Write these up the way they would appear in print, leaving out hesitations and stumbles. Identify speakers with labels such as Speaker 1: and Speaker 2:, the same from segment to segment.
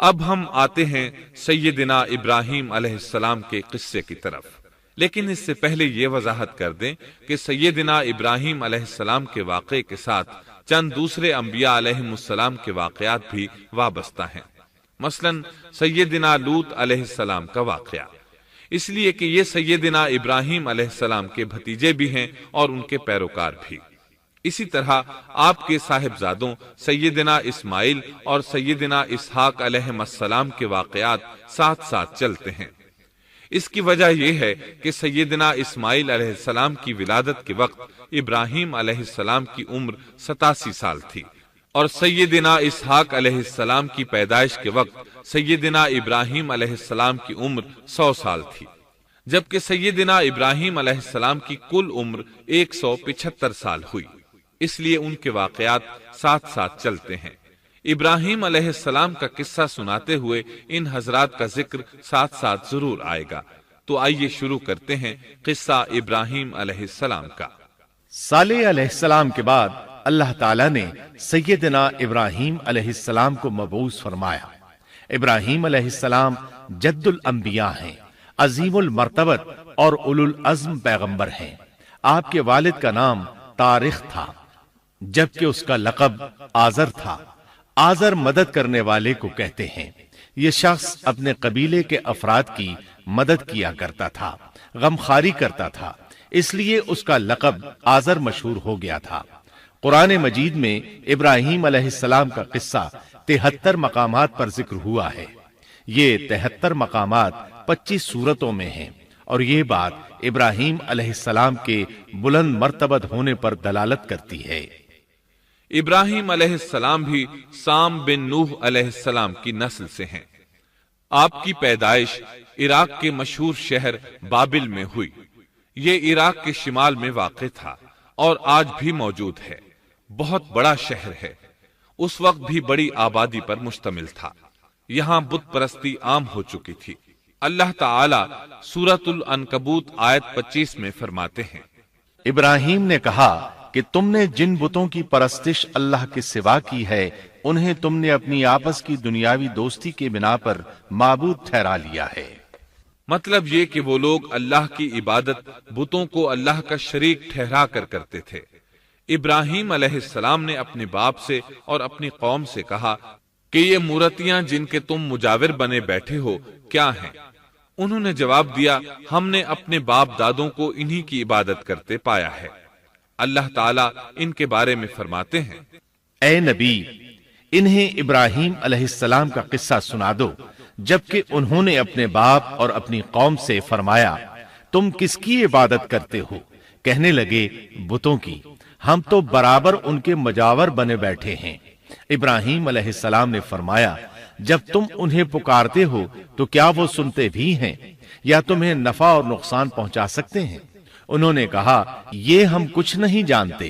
Speaker 1: اب ہم آتے ہیں سیدنا ابراہیم علیہ السلام کے قصے کی طرف، لیکن اس سے پہلے یہ وضاحت کر دیں کہ سیدنا ابراہیم علیہ السلام کے واقعے کے ساتھ چند دوسرے انبیاء علیہم السلام کے واقعات بھی وابستہ ہیں، مثلا سیدنا لوط علیہ السلام کا واقعہ، اس لیے کہ یہ سیدنا ابراہیم علیہ السلام کے بھتیجے بھی ہیں اور ان کے پیروکار بھی۔ اسی طرح آپ کے صاحبزادوں سیدنا اسماعیل اور سیدنا اسحاق علیہم السلام کے واقعات ساتھ ساتھ چلتے ہیں۔ اس کی وجہ یہ ہے کہ سیدنا اسماعیل علیہ السلام کی ولادت کے وقت ابراہیم علیہ السلام کی عمر 87 سال تھی، اور سیدنا اسحاق علیہ السلام کی پیدائش کے وقت سیدنا ابراہیم علیہ السلام کی عمر 100 سال تھی، جبکہ سیدنا ابراہیم علیہ السلام کی کل عمر 175 سال ہوئی، اس لیے ان کے واقعات ساتھ ساتھ چلتے ہیں۔ ابراہیم علیہ السلام کا قصہ سناتے ہوئے ان حضرات کا ذکر ساتھ ساتھ ضرور آئے گا، تو آئیے شروع کرتے ہیں قصہ ابراہیم علیہ السلام کا۔
Speaker 2: صالح علیہ السلام کے بعد اللہ تعالیٰ نے سیدنا ابراہیم علیہ السلام کو مبعوث فرمایا۔ ابراہیم علیہ السلام جد الانبیاء ہیں، عظیم المرتبت اور اولو العزم پیغمبر ہیں۔ آپ کے والد کا نام طارق تھا، جبکہ اس کا لقب آزر تھا۔ آزر مدد کرنے والے کو کہتے ہیں۔ یہ شخص اپنے قبیلے کے افراد کی مدد کیا کرتا تھا، غمخواری کرتا تھا، اس لیے اس کا لقب آزر مشہور ہو گیا تھا۔ قرآن مجید میں ابراہیم علیہ السلام کا قصہ 73 مقامات پر ذکر ہوا ہے۔ یہ 73 مقامات 25 سورتوں میں ہیں، اور یہ بات ابراہیم علیہ السلام کے بلند مرتبت ہونے پر دلالت کرتی ہے۔
Speaker 1: ابراہیم علیہ السلام بھی سام بن نوح علیہ السلام کی نسل سے ہیں۔ آپ کی پیدائش عراق کے مشہور شہر بابل میں ہوئی۔ یہ عراق کے شمال میں واقع تھا اور آج بھی موجود ہے۔ بہت بڑا شہر ہے، اس وقت بھی بڑی آبادی پر مشتمل تھا۔ یہاں بت پرستی عام ہو چکی تھی۔ اللہ تعالی سورۃ العنکبوت آیت 25 میں فرماتے ہیں،
Speaker 2: ابراہیم نے کہا کہ تم نے جن بتوں کی پرستش اللہ کے سوا کی ہے، انہیں تم نے اپنی آپس کی دنیاوی دوستی کے بنا پر معبود ٹھہرا لیا ہے۔
Speaker 1: مطلب یہ کہ وہ لوگ اللہ کی عبادت بتوں کو اللہ کا شریک ٹھہرا کر کرتے تھے۔ ابراہیم علیہ السلام نے اپنے باپ سے اور اپنی قوم سے کہا کہ یہ مورتیاں جن کے تم مجاور بنے بیٹھے ہو کیا ہیں؟ انہوں نے جواب دیا، ہم نے اپنے باپ دادوں کو انہی کی عبادت کرتے پایا ہے۔ اللہ تعالیٰ ان کے بارے میں فرماتے ہیں،
Speaker 2: اے نبی، انہیں ابراہیم علیہ السلام کا قصہ سنا دو، جبکہ انہوں نے اپنے باپ اور اپنی قوم سے فرمایا، تم کس کی عبادت کرتے ہو؟ کہنے لگے، بتوں کی، ہم تو برابر ان کے مجاور بنے بیٹھے ہیں۔ ابراہیم علیہ السلام نے فرمایا، جب تم انہیں پکارتے ہو تو کیا وہ سنتے بھی ہیں یا تمہیں نفع اور نقصان پہنچا سکتے ہیں؟ انہوں نے کہا، یہ ہم کچھ نہیں جانتے،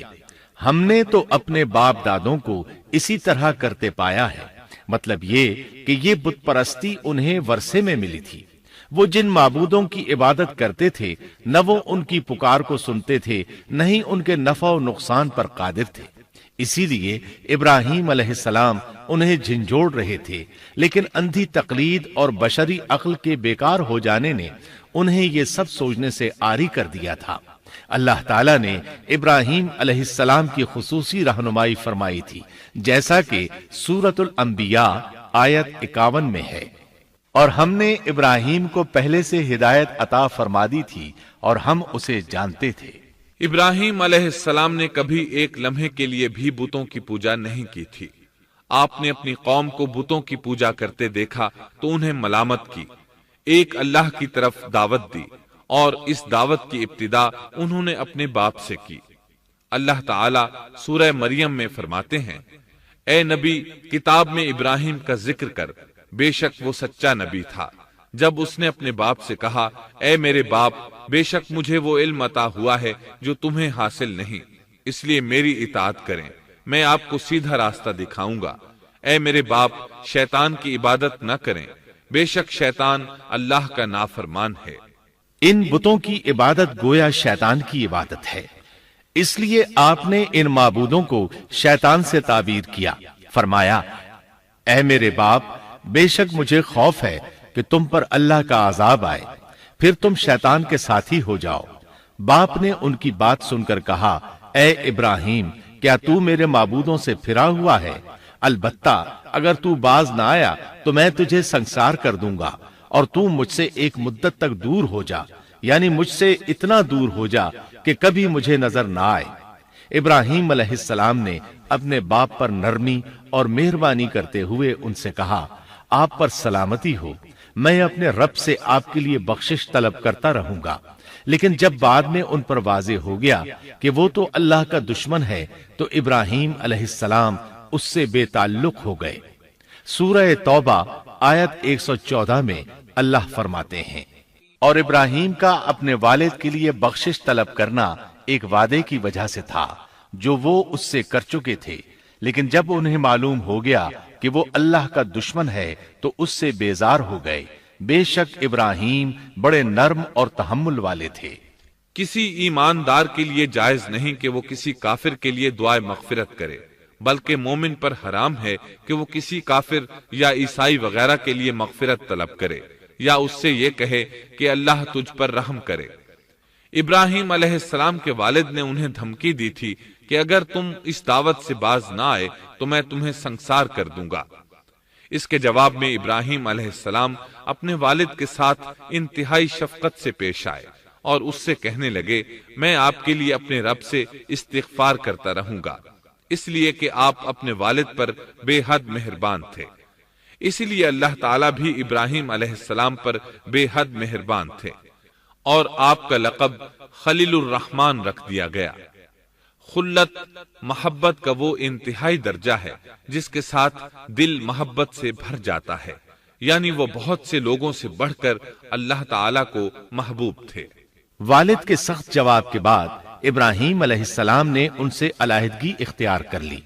Speaker 2: ہم نے تو اپنے باپ دادوں کو اسی طرح کرتے پایا ہے۔ مطلب یہ کہ یہ بت پرستی انہیں ورثے میں ملی تھی۔ وہ جن معبودوں کی عبادت کرتے تھے، نہ وہ ان کی پکار کو سنتے تھے، نہ ہی ان کے نفع و نقصان پر قادر تھے۔ اسی لیے ابراہیم علیہ السلام انہیں جھنجھوڑ رہے تھے، لیکن اندھی تقلید اور بشری عقل کے بیکار ہو جانے نے انہیں یہ سب سوچنے سے عاری کر دیا تھا۔ اللہ تعالیٰ نے ابراہیم علیہ السلام کی خصوصی رہنمائی فرمائی تھی، جیسا کہ سورۃ الانبیاء آیت 51 میں ہے، اور ہم نے ابراہیم کو پہلے سے ہدایت عطا فرما دی تھی اور ہم اسے جانتے تھے۔
Speaker 1: ابراہیم علیہ السلام نے کبھی ایک لمحے کے لیے بھی بتوں کی پوجا نہیں کی تھی۔ آپ نے اپنی قوم کو بتوں کی پوجا کرتے دیکھا تو انہیں ملامت کی، ایک اللہ کی طرف دعوت دی، اور اس دعوت کی ابتدا انہوں نے اپنے باپ سے کی۔ اللہ تعالیٰ سورہ مریم میں فرماتے ہیں، اے نبی، کتاب میں ابراہیم کا ذکر کر، بے شک وہ سچا نبی تھا۔ جب اس نے اپنے باپ سے کہا، اے میرے باپ، بے شک مجھے وہ علم عطا ہوا ہے جو تمہیں حاصل نہیں، اس لیے میری اطاعت کریں، میں آپ کو سیدھا راستہ دکھاؤں گا۔ اے میرے باپ، شیطان کی عبادت نہ کریں، بے شک شیطان اللہ کا نافرمان ہے۔
Speaker 2: ان بتوں کی عبادت گویا شیطان کی عبادت ہے، اس لیے آپ نے ان معبودوں کو شیطان سے تعبیر کیا۔ فرمایا، اے میرے باپ، بے شک مجھے خوف ہے کہ تم پر اللہ کا عذاب آئے، پھر تم شیطان کے ساتھی ہو جاؤ۔ باپ نے ان کی بات سن کر کہا، اے ابراہیم، کیا تو میرے معبودوں سے پھرا ہوا ہے؟ البتہ اگر تو باز نہ آیا تو میں تجھے سنسار کر دوں گا، اور تو مجھ سے ایک مدت تک دور ہو جا، یعنی مجھ سے اتنا دور ہو جا کہ کبھی مجھے نظر نہ آئے۔ ابراہیم علیہ السلام نے اپنے باپ پر نرمی اور مہربانی کرتے ہوئے ان سے کہا، آپ پر سلامتی ہو، میں اپنے رب سے آپ کے لیے بخشش طلب کرتا رہوں گا۔ لیکن جب بعد میں ان پر واضح ہو گیا کہ وہ تو اللہ کا دشمن ہے تو ابراہیم علیہ السلام اس سے بے تعلق ہو گئے۔ سورہ توبہ آیت 114 میں اللہ فرماتے ہیں، اور ابراہیم کا اپنے والد کے لیے بخشش طلب کرنا ایک وعدے کی وجہ سے تھا جو وہ اس سے کر چکے تھے، لیکن جب انہیں معلوم ہو گیا کہ وہ اللہ کا دشمن ہے تو اس سے بیزار ہو گئے۔ بے شک ابراہیم بڑے نرم اور تحمل والے تھے۔
Speaker 1: کسی ایماندار کے لیے جائز نہیں کہ وہ کسی کافر کے لیے دعائے مغفرت کرے، بلکہ مومن پر حرام ہے کہ وہ کسی کافر یا عیسائی وغیرہ کے لیے مغفرت طلب کرے یا اس سے یہ کہے کہ اللہ تجھ پر رحم کرے۔ ابراہیم علیہ السلام کے والد نے انہیں دھمکی دی تھی کہ اگر تم اس دعوت سے باز نہ آئے تو میں تمہیں سنسار کر دوں گا۔ اس کے جواب میں ابراہیم علیہ السلام اپنے والد کے ساتھ انتہائی شفقت سے پیش آئے اور اس سے کہنے لگے، میں آپ کے لیے اپنے رب سے استغفار کرتا رہوں گا، اس لیے کہ آپ اپنے والد پر بے حد مہربان تھے۔ اسی لیے اللہ تعالیٰ بھی ابراہیم علیہ السلام پر بے حد مہربان تھے، اور آپ کا لقب خلیل الرحمن رکھ دیا گیا۔ خلت محبت کا وہ انتہائی درجہ ہے جس کے ساتھ دل محبت سے بھر جاتا ہے، یعنی وہ بہت سے لوگوں سے بڑھ کر اللہ تعالیٰ کو محبوب تھے۔
Speaker 2: والد کے سخت جواب کے بعد ابراہیم علیہ السلام نے ان سے علیحدگی اختیار کر لی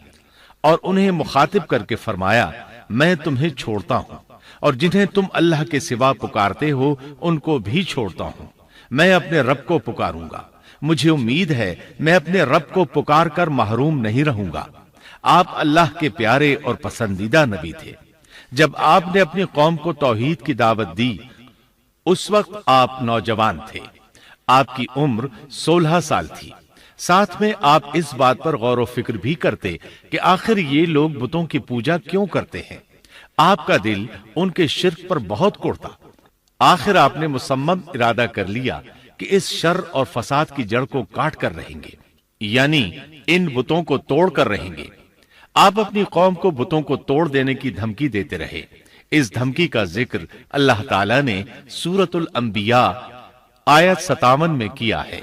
Speaker 2: اور انہیں مخاطب کر کے فرمایا، میں تمہیں چھوڑتا ہوں اور جنہیں تم اللہ کے سوا پکارتے ہو ان کو بھی چھوڑتا ہوں، میں اپنے رب کو پکاروں گا۔ مجھے امید ہے میں اپنے رب کو پکار کر محروم نہیں رہوں گا۔ آپ اللہ کے پیارے اور پسندیدہ نبی تھے۔ جب آپ نے اپنی قوم کو توحید کی دعوت دی اس وقت آپ نوجوان تھے، آپ کی عمر 16 سال تھی۔ ساتھ میں آپ اس بات پر غور و فکر بھی کرتے کہ آخر یہ لوگ بتوں کی پوجا کیوں کرتے ہیں۔ آپ کا دل ان کے شرک پر بہت کوڑتا۔ آخر آپ نے مصمم ارادہ کر لیا کہ اس شر اور فساد کی جڑ کو کاٹ کر رہیں گے، یعنی ان بتوں کو توڑ کر رہیں گے۔ آپ اپنی قوم کو بتوں کو توڑ دینے کی دھمکی دیتے رہے۔ اس دھمکی کا ذکر اللہ تعالیٰ نے سورۃ الانبیاء آیت 57 میں کیا ہے،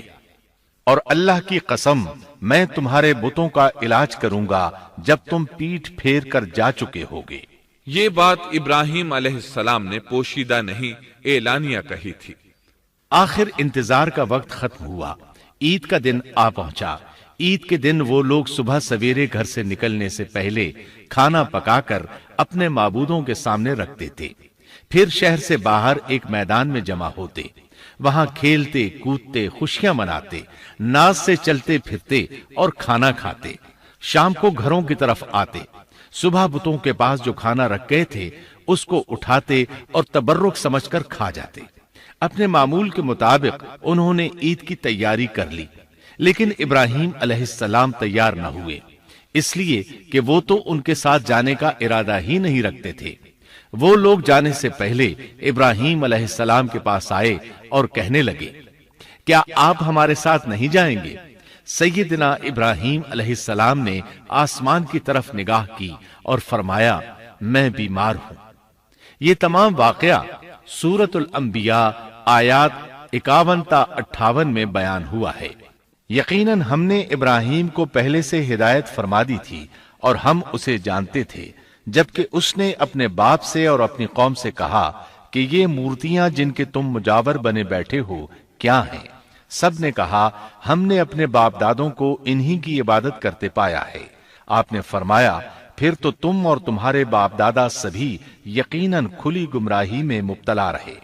Speaker 2: اور اللہ کی قسم میں تمہارے بتوں کا علاج کروں گا جب تم پیٹھ پھیر کر جا چکے ہوگے۔
Speaker 1: یہ بات ابراہیم علیہ السلام نے پوشیدہ نہیں اعلانیہ کہی تھی۔
Speaker 2: آخر انتظار کا وقت ختم ہوا، عید کا دن آ پہنچا۔ عید کے دن وہ لوگ صبح سویرے گھر سے نکلنے سے پہلے کھانا پکا کر اپنے معبودوں کے سامنے رکھتے تھے، پھر شہر سے باہر ایک میدان میں جمع ہوتے، وہاں کھیلتے کودتے خوشیاں مناتے، ناز سے چلتے پھرتے اور کھانا کھاتے۔ شام کو گھروں کی طرف آتے، صبح بتوں کے پاس جو کھانا رکھ گئے تھے اس کو اٹھاتے اور تبرک سمجھ کر کھا جاتے۔ اپنے معمول کے مطابق انہوں نے عید کی تیاری کر لی، لیکن ابراہیم علیہ السلام تیار نہ ہوئے، اس لیے کہ وہ تو ان کے ساتھ جانے کا ارادہ ہی نہیں رکھتے تھے۔ وہ لوگ جانے سے پہلے ابراہیم علیہ السلام کے پاس آئے اور کہنے لگے، کیا آپ ہمارے ساتھ نہیں جائیں گے؟ سیدنا ابراہیم علیہ السلام نے آسمان کی طرف نگاہ کی اور فرمایا، میں بیمار ہوں۔ یہ تمام واقعہ سورۃ الانبیاء آیات 51 تا 58 میں بیان ہوا ہے۔ یقیناً ہم نے ابراہیم کو پہلے سے ہدایت فرما دی تھی اور ہم اسے جانتے تھے، جبکہ اس نے اپنے باپ سے اور اپنی قوم سے کہا کہ یہ مورتیاں جن کے تم مجاور بنے بیٹھے ہو کیا ہیں؟ سب نے کہا، ہم نے اپنے باپ دادوں کو انہی کی عبادت کرتے پایا ہے۔ آپ نے فرمایا، پھر تو تم اور تمہارے باپ دادا سبھی یقیناً کھلی گمراہی میں مبتلا رہے۔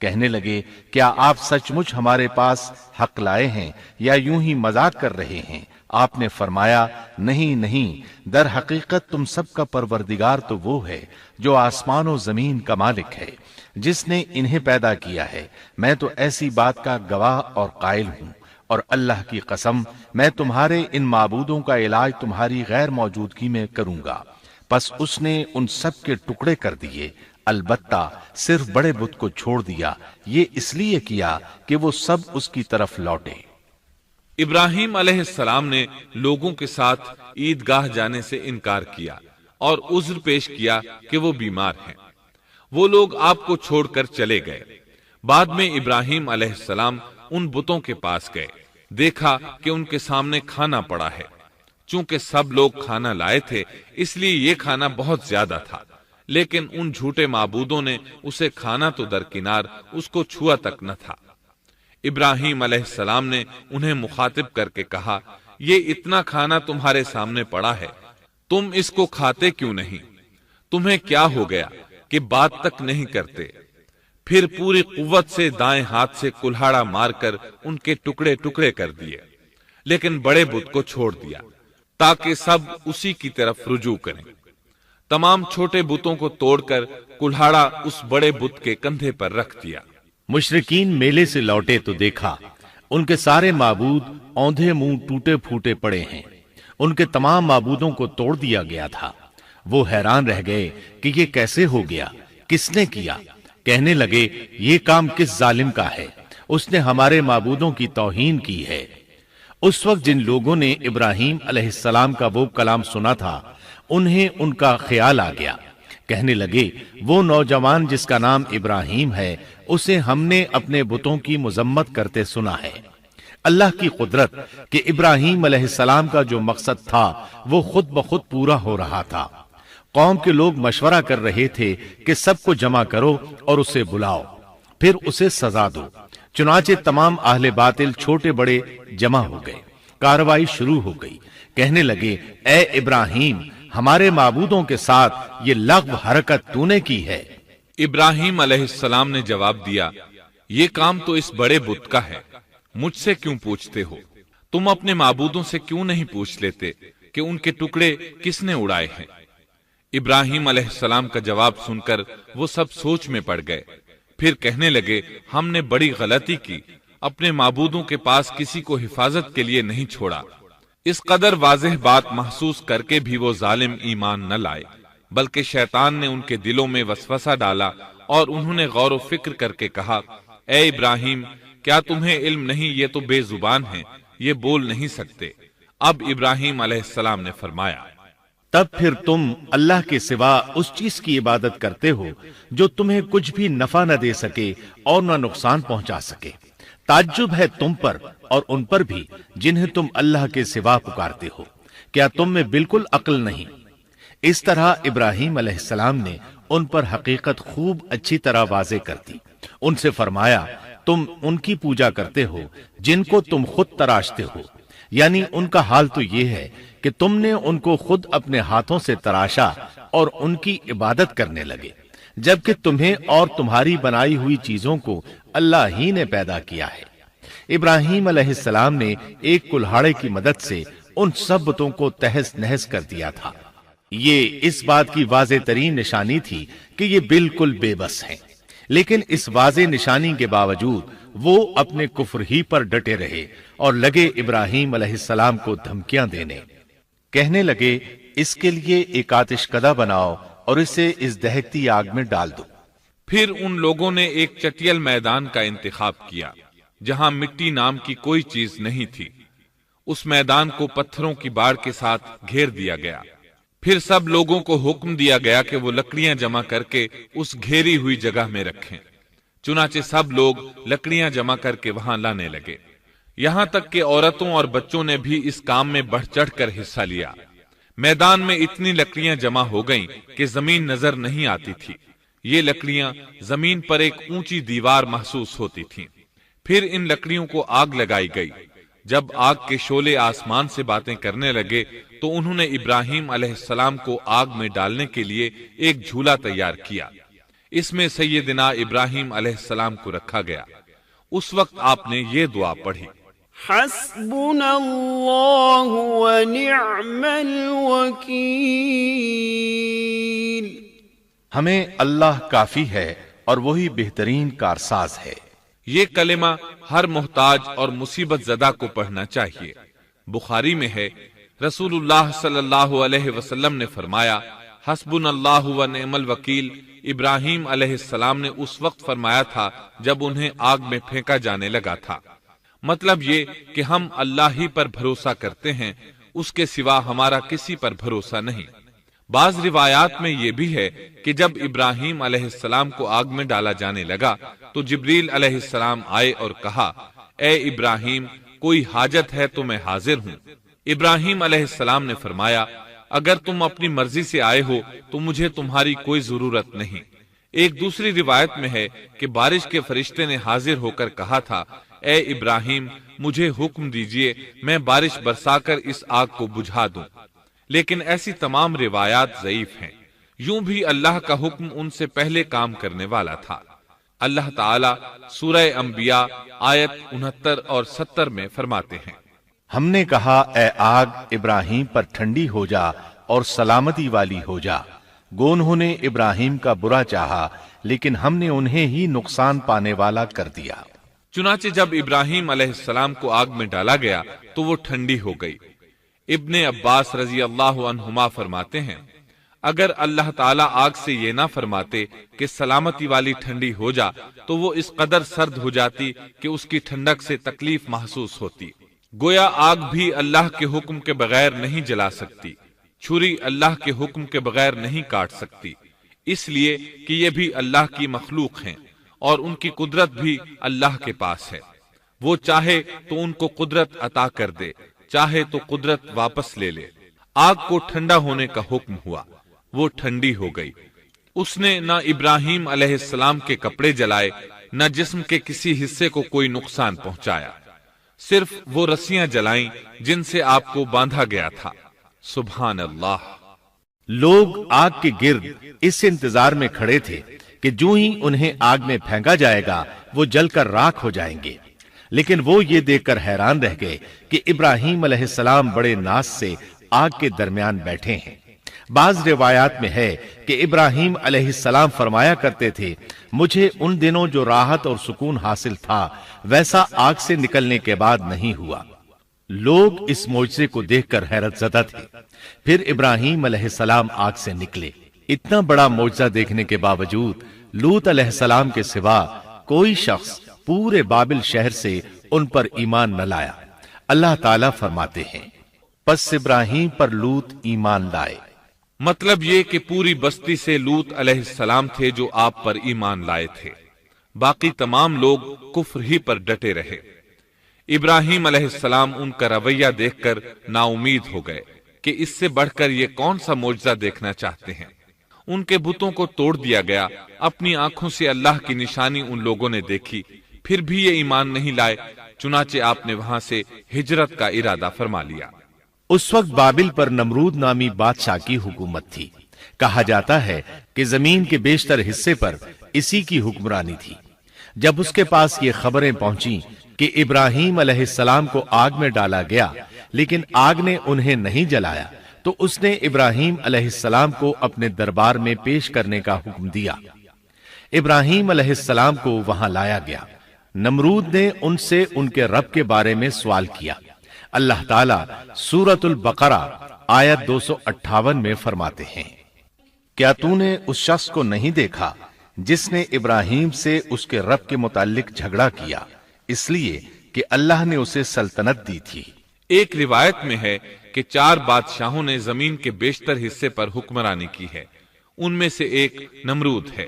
Speaker 2: کہنے لگے کیا آپ سچ مچ ہمارے پاس حق لائے ہیں یا یوں ہی مذاق کر رہے ہیں؟ آپ نے فرمایا نہیں نہیں، در حقیقت تم سب کا پروردگار تو وہ ہے جو آسمان و زمین کا مالک ہے، جس نے انہیں پیدا کیا ہے، میں تو ایسی بات کا گواہ اور قائل ہوں، اور اللہ کی قسم میں تمہارے ان معبودوں کا علاج تمہاری غیر موجودگی میں کروں گا۔ پس اس نے ان سب کے ٹکڑے کر دیے، البتہ صرف بڑے بت کو چھوڑ دیا، یہ اس لیے کیا کہ وہ سب اس کی طرف لوٹے۔
Speaker 1: ابراہیم علیہ السلام نے لوگوں کے ساتھ عیدگاہ جانے سے انکار کیا اور عذر پیش کیا کہ وہ بیمار ہیں۔ وہ لوگ آپ کو چھوڑ کر چلے گئے۔ بعد میں ابراہیم علیہ السلام ان بتوں کے پاس گئے، دیکھا کہ ان کے سامنے کھانا پڑا ہے۔ چونکہ سب لوگ کھانا لائے تھے اس لیے یہ کھانا بہت زیادہ تھا، لیکن ان جھوٹے معبودوں نے اسے کھانا تو درکنار اس کو چھوا تک نہ تھا۔ ابراہیم علیہ السلام نے انہیں مخاطب کر کے کہا، یہ اتنا کھانا تمہارے سامنے پڑا ہے، تم اس کو کھاتے کیوں نہیں؟ تمہیں کیا ہو گیا کہ بات تک نہیں کرتے؟ پھر پوری قوت سے دائیں ہاتھ سے کلہاڑا مار کر ان کے ٹکڑے ٹکڑے کر دیے، لیکن بڑے بت کو چھوڑ دیا تاکہ سب اسی کی طرف رجوع کریں۔ تمام چھوٹے بتوں کو توڑ کر کلہاڑا اس بڑے بت کے کندھے پر رکھ دیا۔
Speaker 2: مشرکین میلے سے لوٹے تو دیکھا ان کے سارے معبود اوندھے منہ ٹوٹے پھوٹے پڑے ہیں، ان کے تمام معبودوں کو توڑ دیا گیا تھا۔ وہ حیران رہ گئے کہ یہ کیسے ہو گیا، کس نے کیا؟ کہنے لگے یہ کام کس ظالم کا ہے، اس نے ہمارے معبودوں کی توہین کی ہے۔ اس وقت جن لوگوں نے ابراہیم علیہ السلام کا وہ کلام سنا تھا انہیں ان کا خیال آ گیا، کہنے لگے وہ نوجوان جس کا نام ابراہیم ہے اسے ہم نے اپنے بتوں کی مذمت کرتے سنا ہے۔ اللہ کی قدرت کہ ابراہیم علیہ السلام کا جو مقصد تھا وہ خود بخود پورا ہو رہا تھا۔ قوم کے لوگ مشورہ کر رہے تھے کہ سب کو جمع کرو اور اسے بلاؤ، پھر اسے سزا دو۔ چنانچہ تمام اہل باطل چھوٹے بڑے جمع ہو گئے، کارروائی شروع ہو گئی۔ کہنے لگے اے ابراہیم، ہمارے معبودوں کے ساتھ یہ لغو حرکت تو نے کی ہے۔
Speaker 1: ابراہیم علیہ السلام نے جواب دیا، یہ کام تو اس بڑے بت کا ہے، مجھ سے کیوں پوچھتے ہو؟ تم اپنے معبودوں سے کیوں نہیں پوچھ لیتے کہ ان کے ٹکڑے کس نے اڑائے ہیں؟ ابراہیم علیہ السلام کا جواب سن کر وہ سب سوچ میں پڑ گئے، پھر کہنے لگے ہم نے بڑی غلطی کی، اپنے معبودوں کے پاس کسی کو حفاظت کے لیے نہیں چھوڑا۔ اس قدر واضح بات محسوس کر کے بھی وہ ظالم ایمان نہ لائے، بلکہ شیطان نے ان کے دلوں میں وسوسہ ڈالا اور انہوں نے غور و فکر کر کے کہا، اے ابراہیم، کیا تمہیں علم نہیں یہ تو بے زبان ہیں، یہ بول نہیں سکتے۔ اب ابراہیم علیہ السلام نے فرمایا،
Speaker 2: تب پھر تم اللہ کے سوا اس چیز کی عبادت کرتے ہو جو تمہیں کچھ بھی نفع نہ دے سکے اور نہ نقصان پہنچا سکے۔ تعجب ہے تم پر اور ان پر بھی جنہیں تم اللہ کے سوا پکارتے ہو، کیا تم میں بالکل عقل نہیں؟ اس طرح ابراہیم علیہ السلام نے ان پر حقیقت خوب اچھی طرح واضح کر دی۔ ان سے فرمایا تم ان کی پوجا کرتے ہو جن کو تم خود تراشتے ہو، یعنی ان کا حال تو یہ ہے کہ تم نے ان کو خود اپنے ہاتھوں سے تراشا اور ان کی عبادت کرنے لگے، جبکہ تمہیں اور تمہاری بنائی ہوئی چیزوں کو اللہ ہی نے پیدا کیا ہے۔ ابراہیم علیہ السلام نے ایک کلہاڑے کی مدد سے ان سب بتوں کو تہس نہس کر دیا تھا۔ یہ اس بات کی واضح ترین نشانی تھی کہ یہ بالکل بے بس ہیں، لیکن اس واضح نشانی کے باوجود وہ اپنے کفر ہی پر ڈٹے رہے اور لگے ابراہیم علیہ السلام کو دھمکیاں دینے۔ کہنے لگے اس کے لیے ایک آتش کدہ بناؤ اور اسے اس دہکتی آگ میں ڈال دو۔
Speaker 1: پھر ان لوگوں نے ایک چٹیل میدان کا انتخاب کیا جہاں مٹی نام کی کوئی چیز نہیں تھی۔ اس میدان کو پتھروں کی باڑ کے ساتھ گھیر دیا گیا۔ پھر سب لوگوں کو حکم دیا گیا کہ وہ لکڑیاں جمع کر کے اس گھیری ہوئی جگہ میں رکھیں۔ چنانچہ سب لوگ لکڑیاں جمع کر کے وہاں لانے لگے، یہاں تک کہ عورتوں اور بچوں نے بھی اس کام میں بڑھ چڑھ کر حصہ لیا۔ میدان میں اتنی لکڑیاں جمع ہو گئیں کہ زمین نظر نہیں آتی تھی۔ یہ لکڑیاں زمین پر ایک اونچی دیوار محسوس ہوتی تھیں۔ پھر ان لکڑیوں کو آگ لگائی گئی۔ جب آگ کے شعلے آسمان سے باتیں کرنے لگے تو انہوں نے ابراہیم علیہ السلام کو آگ میں ڈالنے کے لیے ایک جھولا تیار کیا۔ اس میں سیدنا ابراہیم علیہ السلام کو رکھا گیا۔ اس وقت آپ نے یہ دعا پڑھی،
Speaker 3: حسبنا اللہ ونعم الوکیل،
Speaker 2: ہمیں اللہ کافی ہے اور وہی بہترین کارساز ہے۔
Speaker 1: یہ کلمہ ہر محتاج اور مصیبت زدہ کو پڑھنا چاہیے۔ بخاری میں ہے، رسول اللہ صلی اللہ علیہ وسلم نے فرمایا، حسبنا اللہ و نعم الوکیل ابراہیم علیہ السلام نے اس وقت فرمایا تھا جب انہیں آگ میں پھینکا جانے لگا تھا۔ مطلب یہ کہ ہم اللہ ہی پر بھروسہ کرتے ہیں، اس کے سوا ہمارا کسی پر بھروسہ نہیں۔ بعض روایات میں یہ بھی ہے کہ جب ابراہیم علیہ السلام کو آگ میں ڈالا جانے لگا تو جبریل علیہ السلام آئے اور کہا، اے ابراہیم، کوئی حاجت ہے تو میں حاضر ہوں۔ ابراہیم علیہ السلام نے فرمایا، اگر تم اپنی مرضی سے آئے ہو تو مجھے تمہاری کوئی ضرورت نہیں۔ ایک دوسری روایت میں ہے کہ بارش کے فرشتے نے حاضر ہو کر کہا تھا، اے ابراہیم، مجھے حکم دیجئے میں بارش برسا کر اس آگ کو بجھا دوں۔ لیکن ایسی تمام روایات ضعیف ہیں۔ یوں بھی اللہ کا حکم ان سے پہلے کام کرنے والا تھا۔ اللہ تعالی سورہ انبیاء آیت 69 اور 70 میں فرماتے ہیں،
Speaker 2: ہم نے کہا، اے آگ ابراہیم پر ٹھنڈی ہو جا اور سلامتی والی ہو جا۔ گو انہوں نے ابراہیم کا برا چاہا لیکن ہم نے انہیں ہی نقصان پانے والا کر دیا۔
Speaker 1: چنانچہ جب ابراہیم علیہ السلام کو آگ میں ڈالا گیا تو وہ ٹھنڈی ہو گئی۔ ابن عباس رضی اللہ عنہما فرماتے ہیں، اگر اللہ تعالیٰ آگ سے یہ نہ فرماتے کہ سلامتی والی ٹھنڈی ہو جا تو وہ اس قدر سرد ہو جاتی کہ اس کی ٹھنڈک سے تکلیف محسوس ہوتی۔ گویا آگ بھی اللہ کے حکم کے بغیر نہیں جلا سکتی، چھری اللہ کے حکم کے بغیر نہیں کاٹ سکتی، اس لیے کہ یہ بھی اللہ کی مخلوق ہیں اور ان کی قدرت بھی اللہ کے پاس ہے۔ وہ چاہے تو ان کو قدرت عطا کر دے، چاہے تو قدرت واپس لے لے۔ آگ کو ٹھنڈا ہونے کا حکم ہوا، وہ ٹھنڈی ہو گئی۔ اس نے نہ ابراہیم علیہ السلام کے کپڑے جلائے، نہ جسم کے کسی حصے کو کوئی نقصان پہنچایا، صرف وہ رسیاں جلائیں جن سے آپ کو باندھا گیا تھا۔ سبحان اللہ۔
Speaker 2: لوگ آگ کے گرد اس انتظار میں کھڑے تھے کہ جو ہی انہیں آگ میں پھینکا جائے گا وہ جل کر راکھ ہو جائیں گے، لیکن وہ یہ دیکھ کر حیران رہ گئے کہ ابراہیم علیہ السلام بڑے ناز سے آگ کے درمیان بیٹھے ہیں۔ بعض روایات میں ہے کہ ابراہیم علیہ السلام فرمایا کرتے تھے، مجھے ان دنوں جو راحت اور سکون حاصل تھا ویسا آگ سے نکلنے کے بعد نہیں ہوا۔ لوگ اس معجزے کو دیکھ کر حیرت زدہ تھے۔ پھر ابراہیم علیہ السلام آگ سے نکلے۔ اتنا بڑا معجزہ دیکھنے کے باوجود لوط علیہ السلام کے سوا کوئی شخص پورے بابل شہر سے ان پر ایمان نہ لایا۔ اللہ تعالیٰ فرماتے ہیں، پس ابراہیم پر لوط ایمان لائے۔
Speaker 1: مطلب یہ کہ پوری بستی سے لوط علیہ السلام تھے جو آپ پر ایمان لائے تھے، باقی تمام لوگ کفر ہی پر ڈٹے رہے۔ ابراہیم علیہ السلام ان کا رویہ دیکھ کر نا امید ہو گئے کہ اس سے بڑھ کر یہ کون سا معجزہ دیکھنا چاہتے ہیں۔ ان کے بتوں کو توڑ دیا گیا، اپنی آنکھوں سے اللہ کی نشانی ان لوگوں نے دیکھی، پھر بھی یہ ایمان نہیں لائے، چنانچہ آپ نے وہاں سے ہجرت کا ارادہ فرما لیا۔
Speaker 2: اس وقت بابل پر نمرود نامی بادشاہ کی حکومت تھی۔ کہا جاتا ہے کہ زمین کے بیشتر حصے پر اسی کی حکمرانی تھی۔ جب اس کے پاس یہ خبریں پہنچیں کہ ابراہیم علیہ السلام کو آگ میں ڈالا گیا لیکن آگ نے انہیں نہیں جلایا، تو اس نے ابراہیم علیہ السلام کو اپنے دربار میں پیش کرنے کا حکم دیا۔ ابراہیم علیہ السلام کو وہاں لایا گیا۔ نمرود نے ان سے ان کے رب کے بارے میں سوال کیا۔ اللہ تعالیٰ سورۃ البقرہ آیت 258 میں فرماتے ہیں، کیا تو نے اس شخص کو نہیں دیکھا جس نے ابراہیم سے اس کے رب کے متعلق جھگڑا کیا، اس لیے کہ اللہ نے اسے سلطنت دی تھی۔
Speaker 1: ایک روایت میں ہے کہ 4 بادشاہوں نے زمین کے بیشتر حصے پر حکمرانی کی ہے، ان میں سے ایک نمرود ہے۔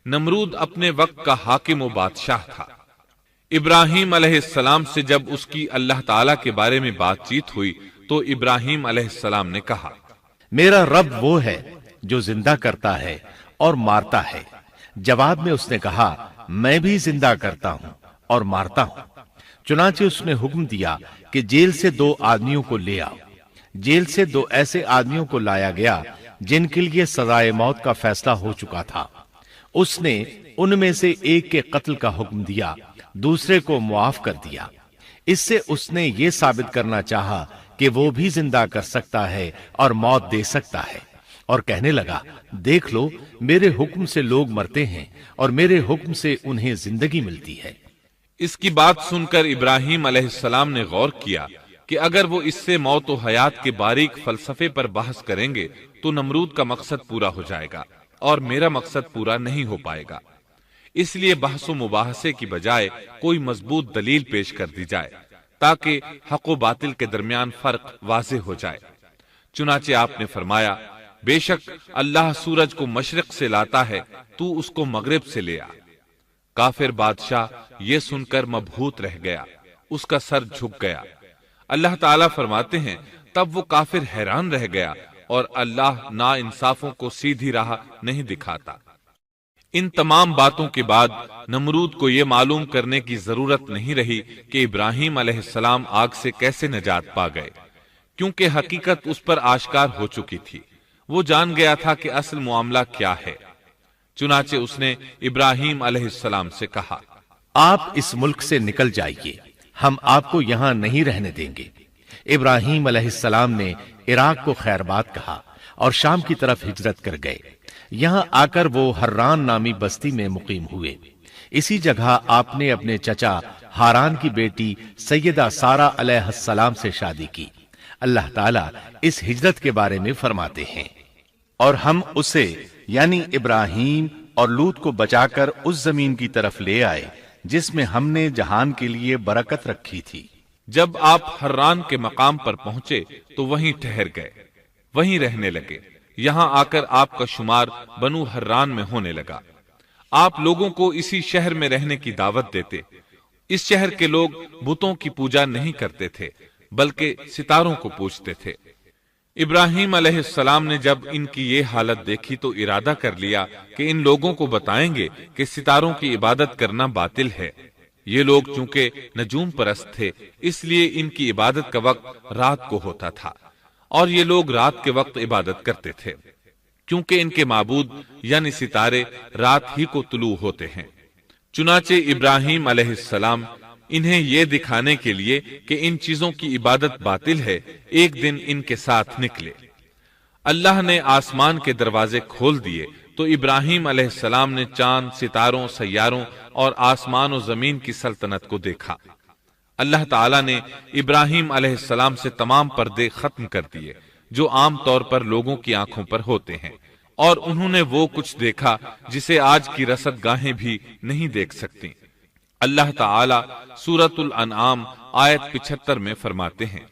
Speaker 1: نمرود اپنے وقت کا حاکم و بادشاہ تھا۔ ابراہیم علیہ السلام سے جب اس کی اللہ تعالیٰ کے بارے میں بات چیت ہوئی تو ابراہیم علیہ السلام نے کہا،
Speaker 2: میرا رب وہ ہے جو زندہ کرتا ہے اور مارتا ہے۔ جواب میں اس نے کہا، میں بھی زندہ کرتا ہوں اور مارتا ہوں۔ چنانچہ اس نے حکم دیا کہ جیل سے 2 آدمیوں کو لے آؤ۔ جیل سے 2 ایسے آدمیوں کو لایا گیا جن کے لیے سزائے موت کا فیصلہ ہو چکا تھا۔ اس نے ان میں سے ایک کے قتل کا حکم دیا، دوسرے کو معاف کر دیا۔ اس سے اس نے یہ ثابت کرنا چاہا کہ وہ بھی زندہ کر سکتا ہے اور موت دے سکتا ہے، اور کہنے لگا دیکھ لو میرے حکم سے لوگ مرتے ہیں اور میرے حکم سے انہیں زندگی ملتی ہے۔
Speaker 1: اس کی بات سن کر ابراہیم علیہ السلام نے غور کیا کہ اگر وہ اس سے موت و حیات کے باریک فلسفے پر بحث کریں گے تو نمرود کا مقصد پورا ہو جائے گا اور میرا مقصد پورا نہیں ہو پائے گا۔ اس لیے بحث و مباحثے کی بجائے کوئی مضبوط دلیل پیش کر دی جائے تاکہ حق و باطل کے درمیان فرق واضح ہو جائے۔ چنانچہ آپ نے فرمایا بے شک اللہ سورج کو مشرق سے لاتا ہے، تو اس کو مغرب سے لے آ۔ کافر بادشاہ یہ سن کر مبہوت رہ گیا، اس کا سر جھک گیا۔ اللہ تعالیٰ فرماتے ہیں تب وہ کافر حیران رہ گیا اور اللہ نا انصافوں کو سیدھی راہ نہیں دکھاتا۔ ان تمام باتوں کے بعد نمرود کو یہ معلوم کرنے کی ضرورت نہیں رہی کہ ابراہیم علیہ السلام آگ سے کیسے نجات پا گئے، کیونکہ حقیقت اس پر آشکار ہو چکی تھی۔ وہ جان گیا تھا کہ اصل معاملہ کیا ہے۔ چنانچہ اس نے ابراہیم علیہ السلام سے کہا
Speaker 2: آپ اس ملک سے نکل جائیے، ہم آپ کو یہاں نہیں رہنے دیں گے۔ ابراہیم علیہ السلام نے عراق کو خیر بات کہا اور شام کی طرف ہجرت کر گئے۔ یہاں آ کر وہ حران نامی بستی میں مقیم ہوئے۔ اسی جگہ آپ نے اپنے چچا ہاران کی بیٹی سیدہ سارہ علیہ السلام سے شادی کی۔ اللہ تعالیٰ اس ہجرت کے بارے میں فرماتے ہیں اور ہم اسے یعنی ابراہیم اور لوط کو بچا کر اس زمین کی طرف لے آئے جس میں ہم نے جہان کے لیے برکت رکھی تھی۔
Speaker 1: جب آپ حران کے مقام پر پہنچے تو وہیں ٹھہر گئے، وہیں رہنے لگے۔ یہاں آ کر آپ کا شمار بنو حران میں ہونے لگا۔ آپ لوگوں کو اسی شہر میں رہنے کی دعوت دیتے۔ اس شہر کے لوگ بتوں کی پوجا نہیں کرتے تھے بلکہ ستاروں کو پوجتے تھے۔ ابراہیم علیہ السلام نے جب ان کی یہ حالت دیکھی تو ارادہ کر لیا کہ ان لوگوں کو بتائیں گے کہ ستاروں کی عبادت کرنا باطل ہے۔ یہ لوگ چونکہ نجوم پرست تھے اس لیے ان کی عبادت کا وقت رات کو ہوتا تھا، اور یہ لوگ رات کے وقت عبادت کرتے تھے کیونکہ ان کے معبود یعنی ستارے رات ہی کو طلوع ہوتے ہیں۔ چنانچہ ابراہیم علیہ السلام انہیں یہ دکھانے کے لیے کہ ان چیزوں کی عبادت باطل ہے ایک دن ان کے ساتھ نکلے۔ اللہ نے آسمان کے دروازے کھول دیے تو ابراہیم علیہ السلام نے چاند، ستاروں، سیاروں اور آسمان و زمین کی سلطنت کو دیکھا۔ اللہ تعالیٰ نے ابراہیم علیہ السلام سے تمام پردے ختم کر دیے جو عام طور پر لوگوں کی آنکھوں پر ہوتے ہیں، اور انہوں نے وہ کچھ دیکھا جسے آج کی رصد گاہیں بھی نہیں دیکھ سکتی۔ اللہ تعالیٰ سورۃ الانعام آیت 75 میں فرماتے ہیں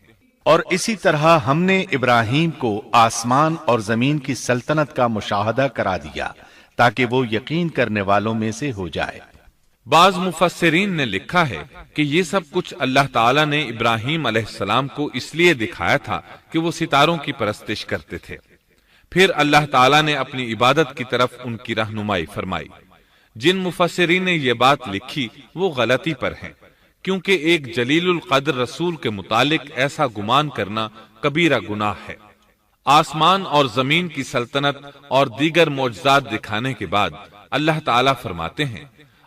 Speaker 2: اور اسی طرح ہم نے ابراہیم کو آسمان اور زمین کی سلطنت کا مشاہدہ کرا دیا تاکہ وہ یقین کرنے والوں میں سے ہو جائے۔
Speaker 1: بعض مفسرین نے لکھا ہے کہ یہ سب کچھ اللہ تعالیٰ نے ابراہیم علیہ السلام کو اس لیے دکھایا تھا کہ وہ ستاروں کی پرستش کرتے تھے۔ پھر اللہ تعالیٰ نے اپنی عبادت کی طرف ان کی رہنمائی فرمائی۔ جن مفسرین نے یہ بات لکھی وہ غلطی پر ہیں، کیونکہ ایک جلیل القدر رسول کے متعلق ایسا گمان کرنا کبیرہ گناہ ہے۔ آسمان اور زمین کی سلطنت اور دیگر معجزات دکھانے کے بعد اللہ تعالیٰ فرماتے ہیں